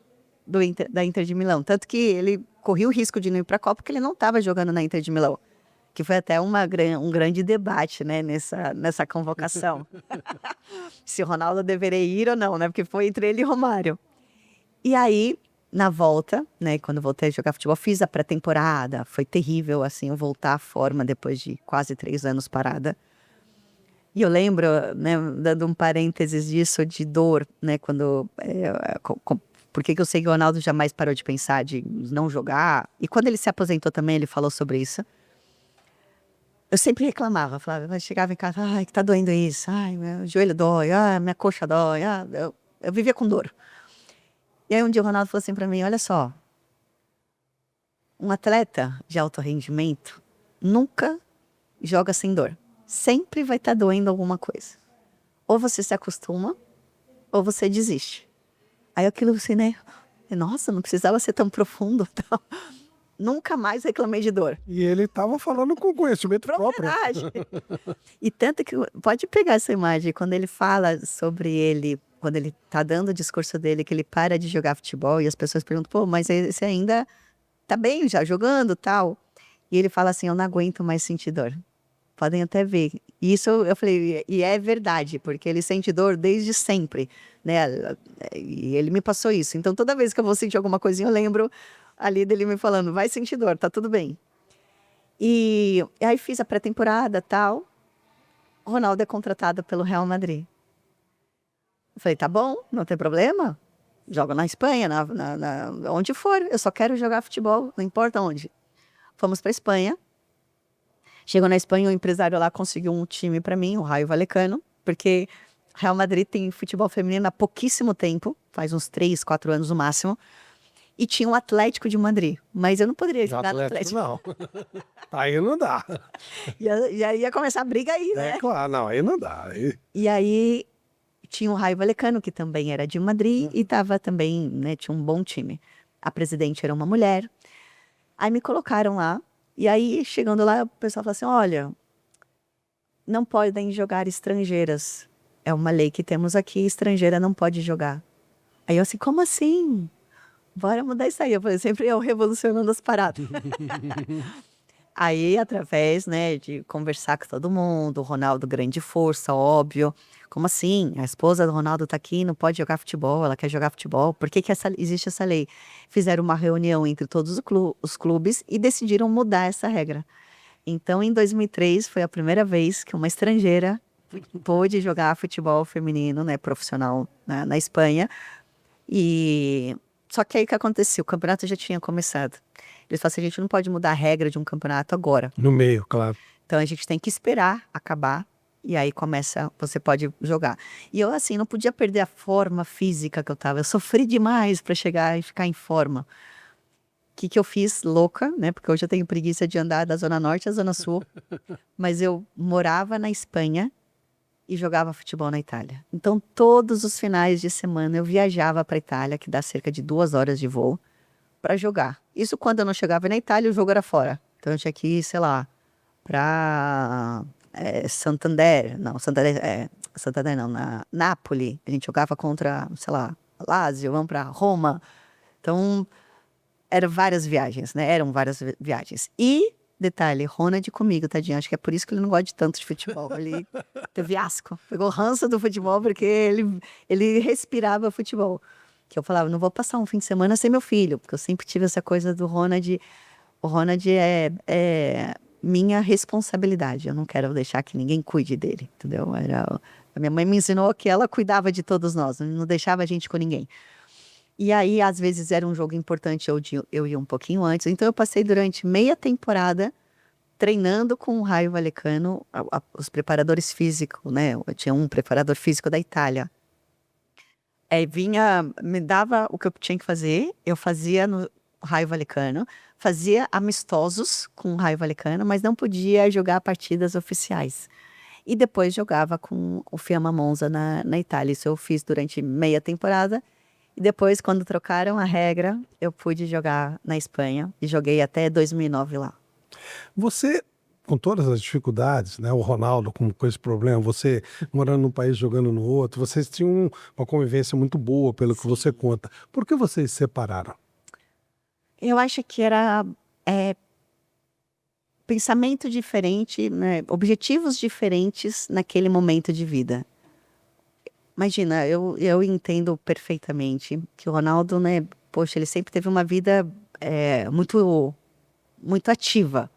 da Inter de Milão. Tanto que ele corria o risco de não ir para a Copa porque ele não estava jogando na Inter de Milão. Que foi até um grande debate, né, nessa convocação. Se o Ronaldo deveria ir ou não, né? Porque foi entre ele e Romário. E aí, na volta, né, quando eu voltei a jogar futebol, fiz a pré-temporada. Foi terrível, assim, eu voltar à forma depois de quase 3 anos parada. E eu lembro, né, dando um parênteses disso, de dor, né, quando... por que eu sei que o Ronaldo jamais parou de pensar de não jogar? E quando ele se aposentou também, ele falou sobre isso. Eu sempre reclamava, falava, chegava em casa, ai, que tá doendo isso, ai, meu joelho dói, ai, minha coxa dói, eu vivia com dor. E aí um dia o Ronaldo falou assim pra mim, olha só, um atleta de alto rendimento nunca joga sem dor. Sempre vai estar doendo alguma coisa. Ou você se acostuma, ou você desiste. Aí aquilo assim, né, nossa, não precisava ser tão profundo, tal. Nunca mais reclamei de dor. E ele estava falando com conhecimento próprio. E tanto que, pode pegar essa imagem, quando ele fala sobre ele, quando ele tá dando o discurso dele, que ele para de jogar futebol, e as pessoas perguntam, pô, mas você ainda tá bem já jogando, tal? E ele fala assim, eu não aguento mais sentir dor. Podem até ver. E isso eu falei, e é verdade, porque ele sente dor desde sempre, né? E ele me passou isso. Então, toda vez que eu vou sentir alguma coisinha, eu lembro ali dele me falando, vai sentir dor, tá tudo bem. E aí fiz a pré-temporada, tal. O Ronaldo é contratado pelo Real Madrid. Eu falei, tá bom, não tem problema. Jogo na Espanha, onde for. Eu só quero jogar futebol, não importa onde. Fomos pra Espanha. Chegou na Espanha, o empresário lá conseguiu um time para mim, o Rayo Vallecano, porque Real Madrid tem futebol feminino há pouquíssimo tempo, faz uns 3, 4 anos no máximo, e tinha o Atlético de Madrid, mas eu não poderia jogar no Atlético. Não, aí não dá. E aí ia começar a briga aí, né? É claro, não, aí não dá. E aí tinha o Rayo Vallecano, que também era de Madrid, e tava também, né, tinha um bom time. A presidente era uma mulher. Aí me colocaram lá, e aí, chegando lá, o pessoal falou assim, olha, não podem jogar estrangeiras. É uma lei que temos aqui, estrangeira não pode jogar. Aí eu assim, como assim? Bora mudar isso aí. Eu falei, sempre eu revolucionando as paradas. Aí, através, né, de conversar com todo mundo, o Ronaldo grande força, óbvio. Como assim? A esposa do Ronaldo tá aqui, não pode jogar futebol, ela quer jogar futebol. Por que existe essa lei? Fizeram uma reunião entre todos os clubes e decidiram mudar essa regra. Então, em 2003, foi a primeira vez que uma estrangeira pôde jogar futebol feminino, né, profissional, né, na Espanha. E só que aí o que aconteceu? O campeonato já tinha começado. Eles falaram assim, a gente não pode mudar a regra de um campeonato agora. No meio, claro. Então a gente tem que esperar acabar e aí você pode jogar. E eu assim, não podia perder a forma física que eu tava. Eu sofri demais para chegar e ficar em forma. O que eu fiz? Louca, né? Porque hoje eu tenho preguiça de andar da Zona Norte à Zona Sul. Mas eu morava na Espanha e jogava futebol na Itália. Então todos os finais de semana eu viajava para a Itália, que dá cerca de 2 horas de voo, para jogar. Isso quando eu não chegava na Itália, o jogo era fora. Então eu tinha que ir, sei lá, para Santander não, na Nápoles. A gente jogava contra, sei lá, Lazio, vamos para Roma. Então, eram várias viagens, né? Eram várias viagens. E, detalhe, Ronald comigo, tadinho. Acho que é por isso que ele não gosta de tanto de futebol. Ele teve asco, pegou ranço do futebol, porque ele respirava futebol. Que eu falava, não vou passar um fim de semana sem meu filho, porque eu sempre tive essa coisa do Ronald. O Ronald é minha responsabilidade. Eu não quero deixar que ninguém cuide dele, entendeu? A minha mãe me ensinou que ela cuidava de todos nós, não deixava a gente com ninguém. E aí, às vezes, era um jogo importante, eu ia um pouquinho antes. Então, eu passei durante meia temporada treinando com o Rayo Vallecano, os preparadores físicos, né? Eu tinha um preparador físico da Itália. Me dava o que eu tinha que fazer, eu fazia no Rayo Vallecano, fazia amistosos com o Raio Vallecano, mas não podia jogar partidas oficiais. E depois jogava com o Fiamma Monza na Itália. Isso eu fiz durante meia temporada. E depois, quando trocaram a regra, eu pude jogar na Espanha. E joguei até 2009 lá. Você, com todas as dificuldades, né? O Ronaldo com esse problema, você morando num país jogando no outro, vocês tinham uma convivência muito boa, pelo que você conta. Por que vocês se separaram? Eu acho que era pensamento diferente, né? Objetivos diferentes naquele momento de vida. Imagina, eu entendo perfeitamente que o Ronaldo, né? Poxa, ele sempre teve uma vida muito, muito ativa,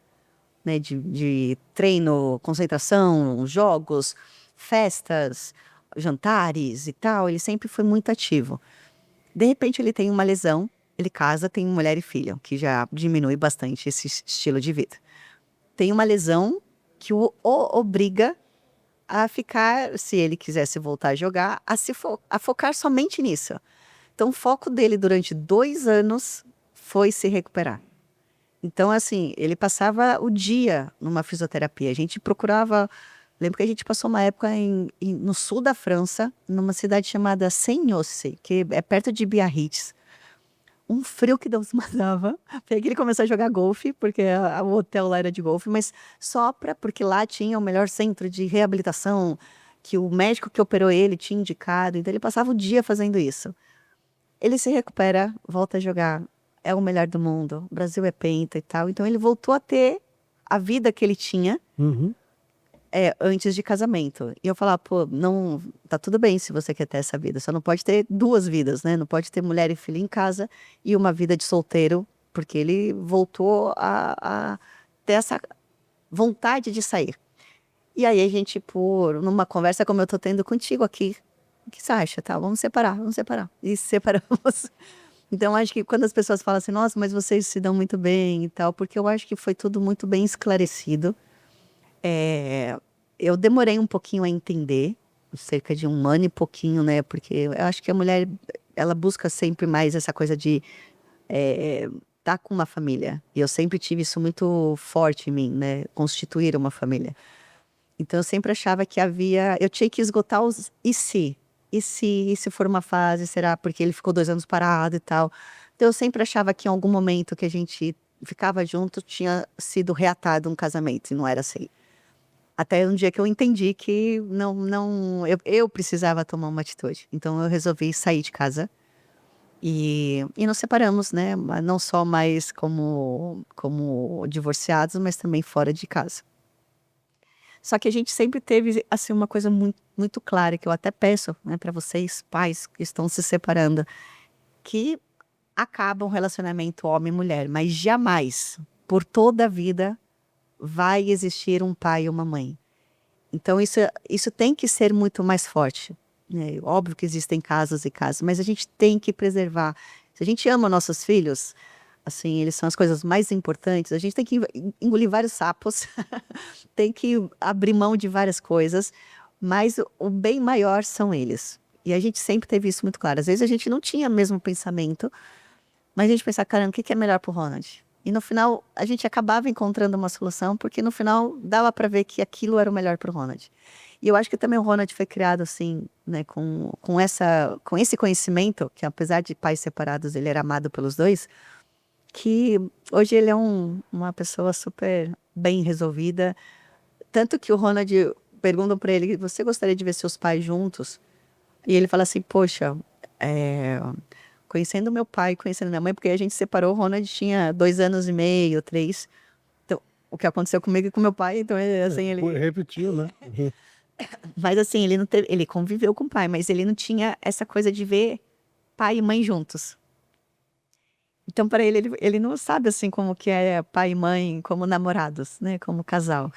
né? De treino, concentração, jogos, festas, jantares e tal. Ele sempre foi muito ativo. De repente ele tem uma lesão, ele casa, tem mulher e filho, que já diminui bastante esse estilo de vida. Tem uma lesão que o obriga a ficar, se ele quisesse voltar a jogar, a focar somente nisso. Então o foco dele durante 2 anos foi se recuperar. Então, assim, ele passava o dia numa fisioterapia. A gente procurava. Lembro que a gente passou uma época no sul da França, numa cidade chamada Senhosse, que é perto de Biarritz. Um frio que Deus mandava. Foi aí que ele começou a jogar golfe, porque o hotel lá era de golfe, mas porque lá tinha o melhor centro de reabilitação, que o médico que operou ele tinha indicado. Então, ele passava o dia fazendo isso. Ele se recupera, volta a jogar. É o melhor do mundo. O Brasil é penta e tal. Então, ele voltou a ter a vida que ele tinha. Uhum. Antes de casamento. E eu falava, pô, não, tá tudo bem se você quer ter essa vida, só não pode ter 2 vidas, né? Não pode ter mulher e filho em casa e uma vida de solteiro, porque ele voltou a ter essa vontade de sair. E aí a gente, numa conversa como eu tô tendo contigo aqui, o que você acha? Tá, vamos separar. E separamos. Então, acho que quando as pessoas falam assim, nossa, mas vocês se dão muito bem e tal, porque eu acho que foi tudo muito bem esclarecido. Eu demorei um pouquinho a entender, cerca de 1 ano e pouquinho, né? Porque eu acho que a mulher, ela busca sempre mais essa coisa de tá com uma família. E eu sempre tive isso muito forte em mim, né? Constituir uma família. Então, eu sempre achava que eu tinha que esgotar os e se? E se for uma fase, será? Porque ele ficou 2 anos parado e tal. Então, eu sempre achava que em algum momento que a gente ficava junto, tinha sido reatado um casamento, e não era assim. Até um dia que eu entendi que eu precisava tomar uma atitude. Então eu resolvi sair de casa e nos separamos, né? Não só mais como divorciados, mas também fora de casa. Só que a gente sempre teve assim uma coisa muito, muito clara, que eu até peço, né, para vocês, pais que estão se separando, que acaba um relacionamento homem e mulher, mas jamais, por toda a vida, vai existir um pai e uma mãe. Então isso tem que ser muito mais forte, né? Óbvio que existem casos e casos, mas a gente tem que preservar. Se a gente ama nossos filhos, assim, eles são as coisas mais importantes, a gente tem que engolir vários sapos, tem que abrir mão de várias coisas, mas o bem maior são eles. E a gente sempre teve isso muito claro. Às vezes a gente não tinha o mesmo pensamento, mas a gente pensava, caramba, o que é melhor pro Ronald? E no final, a gente acabava encontrando uma solução, porque no final dava para ver que aquilo era o melhor para o Ronald. E eu acho que também o Ronald foi criado assim, né, com esse conhecimento, que apesar de pais separados, ele era amado pelos dois, que hoje ele é uma pessoa super bem resolvida. Tanto que o Ronald, perguntam para ele, você gostaria de ver seus pais juntos? E ele fala assim, poxa, conhecendo meu pai, conhecendo minha mãe, porque a gente separou, o Ronald tinha 2 anos e meio, 3. Então, o que aconteceu comigo e com meu pai, então, assim, ele... Repetiu, né? Uhum. Mas assim, ele conviveu com o pai, mas ele não tinha essa coisa de ver pai e mãe juntos. Então, para ele não sabe, assim, como que é pai e mãe como namorados, né, como casal.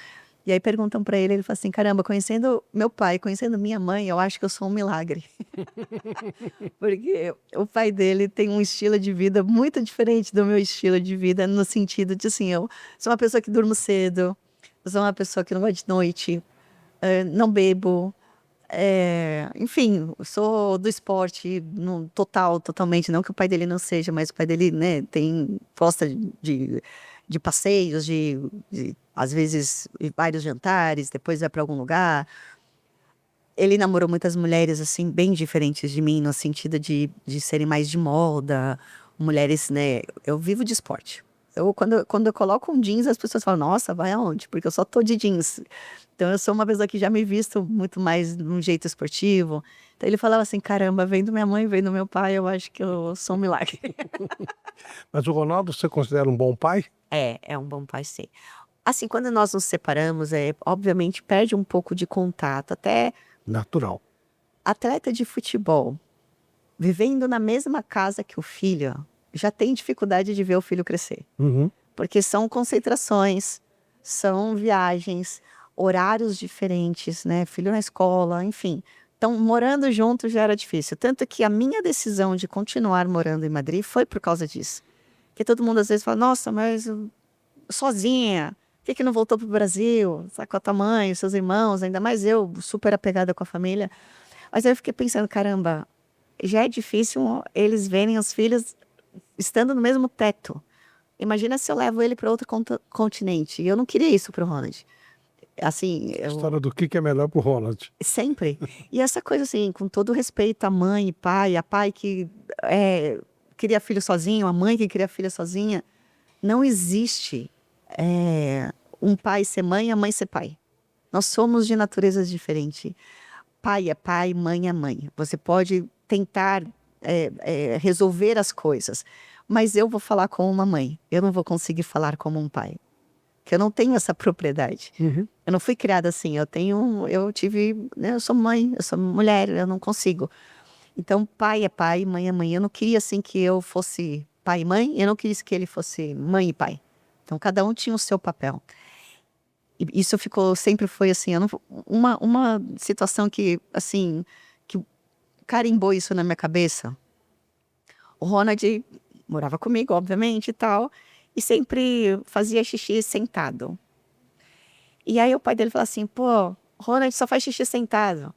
E aí perguntam para ele fala assim, caramba, conhecendo meu pai, conhecendo minha mãe, eu acho que eu sou um milagre. Porque o pai dele tem um estilo de vida muito diferente do meu estilo de vida, no sentido de, assim, eu sou uma pessoa que durmo cedo, eu sou uma pessoa que não vai de noite, não bebo, Enfim, eu sou do esporte no totalmente, não que o pai dele não seja, mas o pai dele, né, gosta de passeios, às vezes vários jantares, depois vai para algum lugar. Ele namorou muitas mulheres, assim, bem diferentes de mim, no sentido de serem mais de moda, mulheres, né? Eu vivo de esporte. Quando eu coloco um jeans, as pessoas falam, nossa, vai aonde? Porque eu só tô de jeans. Então, eu sou uma pessoa que já me visto muito mais de um jeito esportivo. Então, ele falava assim, caramba, vem minha mãe, vem do meu pai, eu acho que eu sou um milagre. Mas o Ronaldo, você considera um bom pai? É um bom pai, sim. Assim, quando nós nos separamos, obviamente perde um pouco de contato, até Natural. atleta de futebol, vivendo na mesma casa que o filho, já tem dificuldade de ver o filho crescer. Uhum. Porque são concentrações, são viagens, horários diferentes, né? Filho na escola, enfim. Então, morando junto já era difícil. Tanto que a minha decisão de continuar morando em Madrid foi por causa disso. Porque todo mundo às vezes fala, nossa, mas sozinha, por que não voltou para o Brasil? Tá com a tua mãe, seus irmãos, ainda mais eu, super apegada com a família. Mas aí eu fiquei pensando, caramba, já é difícil eles verem os filhos estando no mesmo teto. Imagina se eu levo ele para outro continente. E eu não queria isso para o Ronald. Assim, A história do que é melhor pro Ronald. sempre. E essa coisa assim, com todo respeito à mãe e pai, a pai que queria filho sozinho, a mãe que queria filha sozinha, não existe um pai ser mãe e a mãe ser pai. Nós somos de naturezas diferentes. Pai é pai, mãe é mãe. Você pode tentar resolver as coisas, mas eu vou falar como uma mãe. Eu não vou conseguir falar como um pai, porque eu não tenho essa propriedade. Uhum. Eu não fui criada assim. Eu tive, né, eu sou mãe, eu sou mulher, eu não consigo. Então, pai é pai, mãe é mãe. Eu não queria assim que eu fosse pai e mãe. Eu não queria que ele fosse mãe e pai. Então, cada um tinha o seu papel. E isso sempre foi assim, uma situação que, assim, que carimbou isso na minha cabeça. O Ronald morava comigo, obviamente, e tal, e sempre fazia xixi sentado. E aí o pai dele falou assim, pô, Ronald só faz xixi sentado.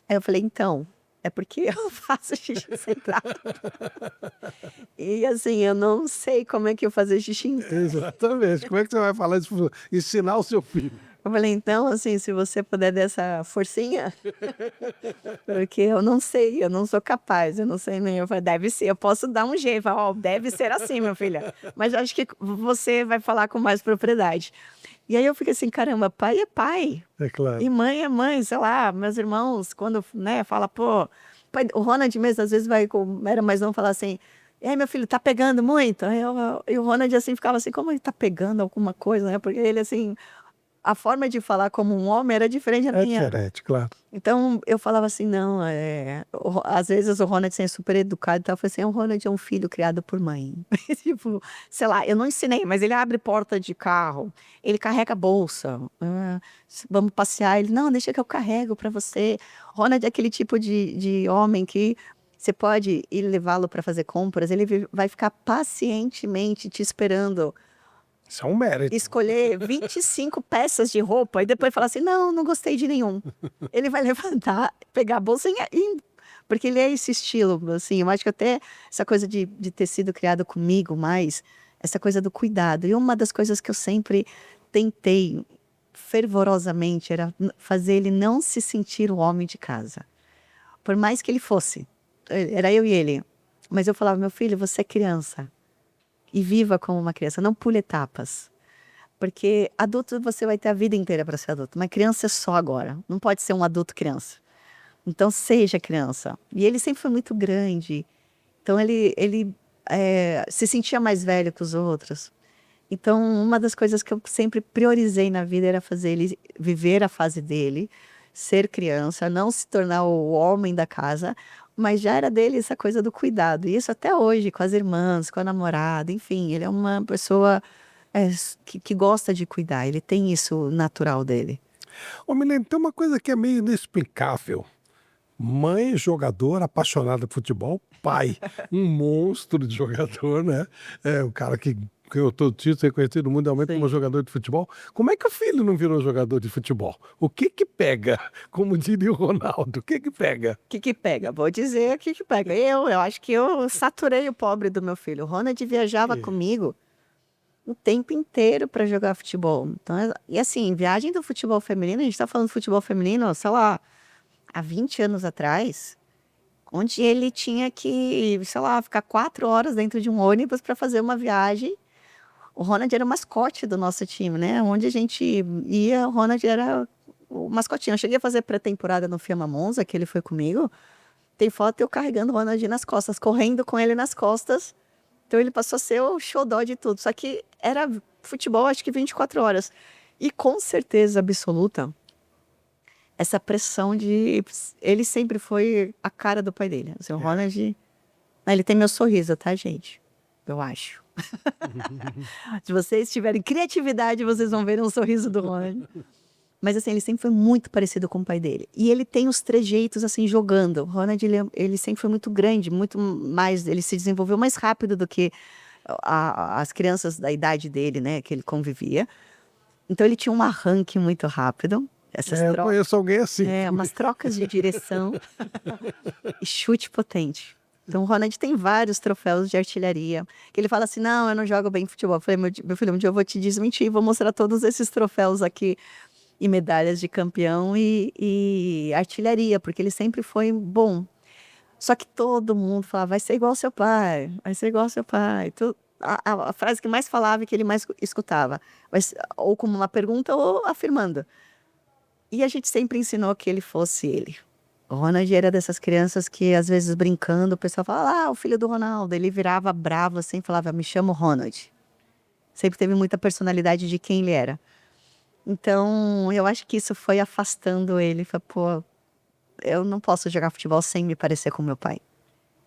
Aí eu falei, então, é porque eu faço xixi sentado. E assim, eu não sei como é que eu fazer xixi em pé. Exatamente. Como é que você vai falar isso? Ensinar o seu filho. Eu falei, então, assim, se você puder dar essa forcinha, porque eu não sei, eu não sou capaz, eu não sei nem. Eu falei, deve ser, eu posso dar um jeito. Eu falei, ó, deve ser assim, meu filho. Mas eu acho que você vai falar com mais propriedade. E aí eu fiquei assim, caramba, pai é pai. É claro. E mãe é mãe, sei lá, meus irmãos, quando, né, fala, pô, o Ronald mesmo, às vezes era mais novo, falar assim, e aí, meu filho, tá pegando muito? E o Ronald, assim, ficava assim, como ele tá pegando alguma coisa, né? Porque ele, assim, a forma de falar como um homem era diferente da É minha. diferente, claro. Então, eu falava assim, não, às vezes o Ronald, assim, é super educado e tal, eu falei assim, o Ronald é um filho criado por mãe. Tipo, sei lá, eu não ensinei, mas ele abre porta de carro, ele carrega bolsa, vamos passear, ele, não, deixa que eu carrego para você. O Ronald é aquele tipo de homem que você pode ir levá-lo para fazer compras, ele vai ficar pacientemente te esperando Isso é um mérito. escolher 25 peças de roupa e depois falar assim, não, não gostei de nenhum. Ele vai levantar, pegar a bolsa porque ele é esse estilo, assim, eu acho que até essa coisa de ter sido criado comigo mais, essa coisa do cuidado. E uma das coisas que eu sempre tentei fervorosamente era fazer ele não se sentir o homem de casa. Por mais que ele fosse. Era eu e ele. Mas eu falava, meu filho, você é criança. E viva como uma criança, não pule etapas. Porque adulto você vai ter a vida inteira para ser adulto, mas criança é só agora. Não pode ser um adulto criança. Então seja criança. E ele sempre foi muito grande. Então ele se sentia mais velho que os outros. Então uma das coisas que eu sempre priorizei na vida era fazer ele viver a fase dele, ser criança, não se tornar o homem da casa, mas já era dele essa coisa do cuidado. E isso até hoje, com as irmãs, com a namorada, enfim, ele é uma pessoa que gosta de cuidar, ele tem isso natural dele. Ô, Milene, tem uma coisa que é meio inexplicável. Mãe, jogador, apaixonada por futebol, pai, um monstro de jogador, né? É o cara que ganhou todo o título, reconhecido mundialmente Sim. como jogador de futebol. Como é que o filho não virou jogador de futebol? O que que pega? Como diria o Ronaldo, o que que pega? O que que pega? Vou dizer o que que pega. Eu acho que eu saturei o pobre do meu filho. O Ronald viajava comigo o tempo inteiro para jogar futebol. Então, e assim, viagem do futebol feminino, a gente tá falando de futebol feminino, sei lá, há 20 anos atrás, onde ele tinha que, sei lá, ficar 4 horas dentro de um ônibus para fazer uma viagem. O Ronald era o mascote do nosso time, né? Onde a gente ia, o Ronald era o mascotinho. Eu cheguei a fazer pré-temporada no Fiamma Monza, que ele foi comigo. Tem foto eu carregando o Ronald nas costas, correndo com ele nas costas. Então ele passou a ser o xodó de tudo. Só que era futebol, acho que 24 horas. E com certeza absoluta, essa pressão de... Ele sempre foi a cara do pai dele. Assim, o Ronald... Ele tem meu sorriso, tá, gente? Eu acho. Se vocês tiverem criatividade, vocês vão ver um sorriso do Ronald. Mas assim, ele sempre foi muito parecido com o pai dele. E ele tem os trejeitos, assim, jogando. O Ronald, ele sempre foi muito grande, muito mais... Ele se desenvolveu mais rápido do que as crianças da idade dele, né? Que ele convivia. Então, ele tinha um arranque muito rápido. Eu conheço alguém assim. Umas trocas de direção e chute potente. Então, o Ronald tem vários troféus de artilharia. Que ele fala assim, não, eu não jogo bem futebol. Eu falei, meu filho, um dia eu vou te desmentir. Vou mostrar todos esses troféus aqui. E medalhas de campeão e artilharia. Porque ele sempre foi bom. Só que todo mundo falava, vai ser igual ao seu pai. Vai ser igual ao seu pai. A frase que mais falava e que ele mais escutava. Ou como uma pergunta ou afirmando. E a gente sempre ensinou que ele fosse ele. O Ronald era dessas crianças que, às vezes, brincando, o pessoal fala, o filho do Ronaldo. Ele virava bravo assim, falava, me chamo Ronald. Sempre teve muita personalidade de quem ele era. Então, eu acho que isso foi afastando ele. Falei, pô, eu não posso jogar futebol sem me parecer com meu pai.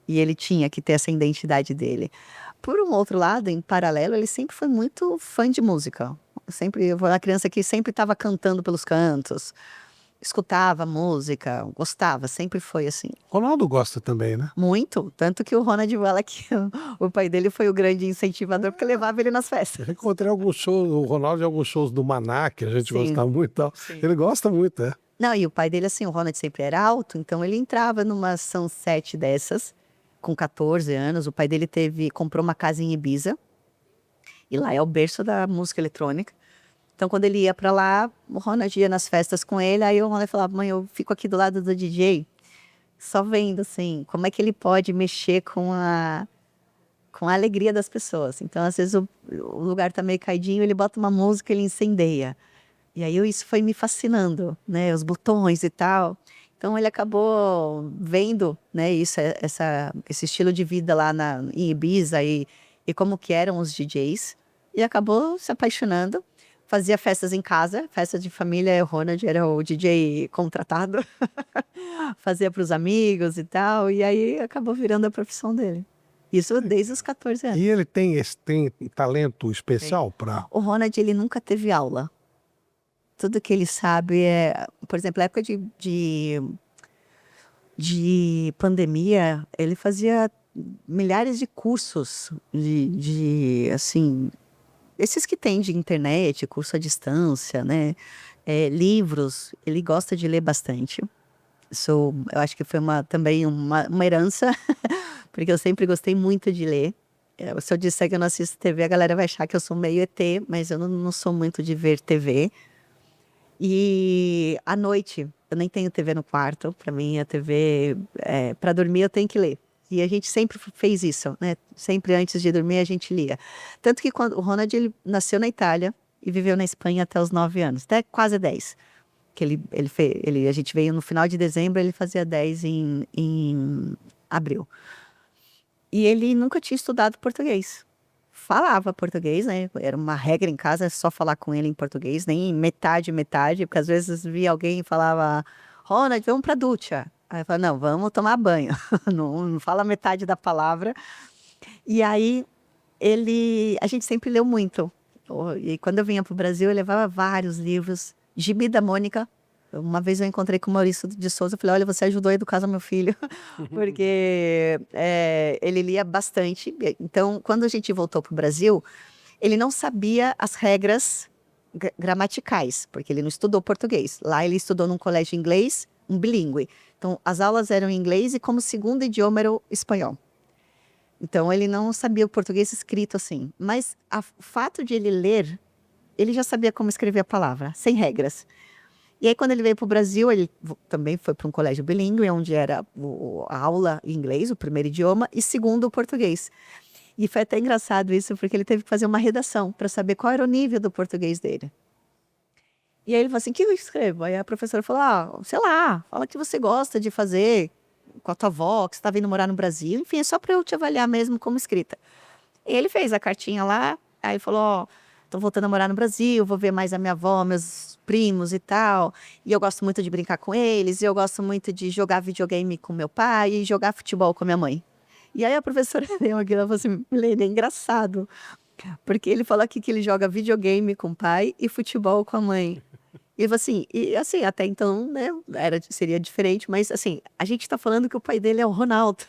E ele tinha que ter essa identidade dele. Por um outro lado, em paralelo, ele sempre foi muito fã de música. Eu fui uma criança que sempre estava cantando pelos cantos, escutava música, gostava, sempre foi assim. Ronaldo gosta também, né? Muito, tanto que o Ronald fala que o pai dele foi o grande incentivador, porque levava ele nas festas. Eu encontrei alguns shows, o Ronaldo em alguns shows do Maná, que a gente Sim. gostava muito e tal. Sim. Ele gosta muito, né? Não, e o pai dele, assim, o Ronald sempre era alto, então ele entrava numa sunset dessas, com 14 anos. O pai dele comprou uma casa em Ibiza, e lá é o berço da música eletrônica. Então, quando ele ia pra lá, o Ronald ia nas festas com ele, aí o Ronald falava, mãe, eu fico aqui do lado do DJ, só vendo, assim, como é que ele pode mexer com a alegria das pessoas. Então, às vezes, o lugar tá meio caidinho, ele bota uma música, ele incendeia. E aí, isso foi me fascinando, né, os botões e tal. Então, ele acabou vendo, né, esse estilo de vida lá em Ibiza e como que eram os DJs, e acabou se apaixonando. Fazia festas em casa, festa de família, o Ronald era o DJ contratado. Fazia para os amigos e tal, e aí acabou virando a profissão dele. Isso desde os 14 anos. E ele tem talento especial para... O Ronald, ele nunca teve aula. Tudo que ele sabe por exemplo, na época de pandemia, ele fazia milhares de cursos assim, esses que tem de internet, curso à distância, né? Livros, ele gosta de ler bastante. Eu acho que foi também uma herança, porque eu sempre gostei muito de ler. Se eu disser que eu não assisto TV, a galera vai achar que eu sou meio ET, mas eu não sou muito de ver TV. E à noite, eu nem tenho TV no quarto. Para mim, a TV, para dormir, eu tenho que ler. E a gente sempre fez isso, né? Sempre antes de dormir, a gente lia. Tanto que quando o Ronald, ele nasceu na Itália e viveu na Espanha até os 9 anos, até quase 10. Que a gente veio no final de dezembro, ele fazia 10 em abril. E ele nunca tinha estudado português. Falava português, né? Era uma regra em casa, só falar com ele em português, nem metade, porque às vezes via alguém e falava, Ronald, vamos pra ducha. Aí eu falava, não, vamos tomar banho. Não fala metade da palavra. E aí, a gente sempre leu muito. E quando eu vinha pro Brasil, eu levava vários livros. Gibi da Mônica. Uma vez eu encontrei com o Maurício de Souza, eu falei, olha, você ajudou a educar o meu filho. Porque ele lia bastante. Então, quando a gente voltou pro Brasil, Ele não sabia as regras gramaticais, porque ele não estudou português. Lá ele estudou num colégio inglês, um bilíngue. Então, as aulas eram em inglês e como segundo idioma era o espanhol. Então, ele não sabia o português escrito assim. Mas o fato de ele ler, ele já sabia como escrever a palavra, sem regras. E aí, quando ele veio para o Brasil, ele também foi para um colégio bilíngue, onde era a aula em inglês, o primeiro idioma, e segundo o português. E foi até engraçado isso, porque ele teve que fazer uma redação para saber qual era o nível do português dele. E aí ele falou assim, o que eu escrevo? Aí a professora falou, sei lá, fala o que você gosta de fazer com a tua avó, que você está vindo morar no Brasil. Enfim, é só para eu te avaliar mesmo como escrita. E ele fez a cartinha lá, aí falou, tô voltando a morar no Brasil, vou ver mais a minha avó, meus primos e tal. E eu gosto muito de brincar com eles, e eu gosto muito de jogar videogame com meu pai e jogar futebol com a minha mãe. E aí a professora deu aquilo, ela falou assim, Milene, é engraçado, porque ele falou aqui que ele joga videogame com o pai e futebol com a mãe. E ele falou assim, até então, né, seria diferente, mas assim, a gente tá falando que o pai dele é o Ronaldo.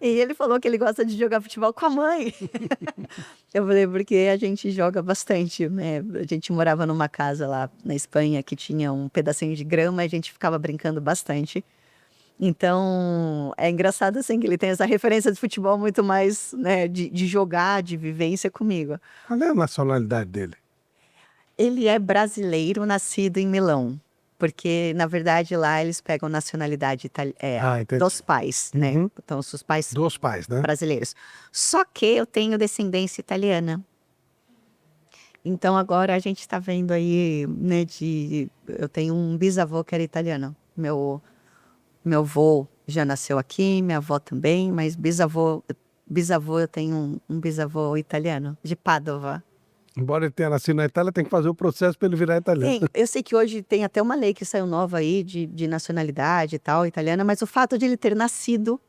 E ele falou que ele gosta de jogar futebol com a mãe. Eu falei, porque a gente joga bastante, né? A gente morava numa casa lá na Espanha que tinha um pedacinho de grama e a gente ficava brincando bastante. Então, é engraçado assim que ele tem essa referência de futebol muito mais, né, de jogar, de vivência comigo. Qual é a nacionalidade dele? Ele é brasileiro, nascido em Milão, porque na verdade lá eles pegam nacionalidade Entendi. dos pais, né? Uhum. Então, os pais Dos pais, né? brasileiros. Só que eu tenho descendência italiana. Então agora a gente está vendo aí, né, eu tenho um bisavô que era italiano. Meu avô já nasceu aqui, minha avó também, mas bisavô eu tenho um bisavô italiano, de Padova. Embora ele tenha nascido na Itália, tem que fazer o processo para ele virar italiano. Tem, eu sei que hoje tem até uma lei que saiu nova aí de nacionalidade e tal, italiana, mas o fato de ele ter nascido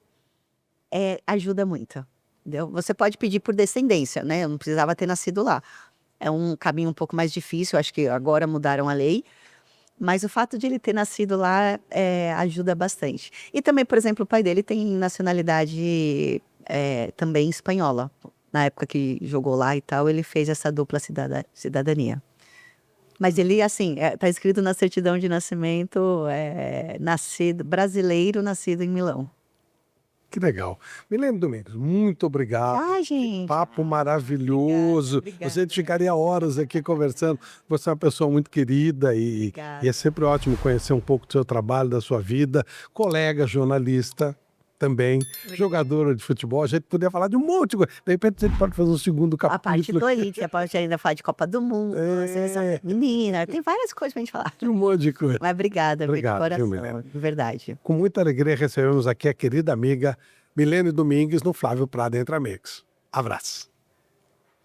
ajuda muito, entendeu? Você pode pedir por descendência, né? Eu não precisava ter nascido lá. É um caminho um pouco mais difícil, acho que agora mudaram a lei, mas o fato de ele ter nascido lá ajuda bastante. E também, por exemplo, o pai dele tem nacionalidade também espanhola. Na época que jogou lá e tal, ele fez essa dupla cidadania. Mas ele, assim, tá escrito na certidão de nascimento, brasileiro, nascido em Milão. Que legal. Milene Domingues, muito obrigado. Ah, gente. Papo maravilhoso. Obrigada. Você ficaria horas aqui conversando. Você é uma pessoa muito querida e é sempre ótimo conhecer um pouco do seu trabalho, da sua vida. Colega jornalista também, jogadora de futebol. A gente poderia falar de um monte de coisa. De repente a gente pode fazer um segundo capítulo. A parte do Elite, você pode ainda falar de Copa do Mundo, seleção menina, tem várias coisas pra gente falar. Um monte de coisa. Mas obrigada, Obrigado, de coração, viu, Milene? de verdade. Com muita alegria recebemos aqui a querida amiga Milene Domingues no Flávio Prado Entre Amigos. Abraço.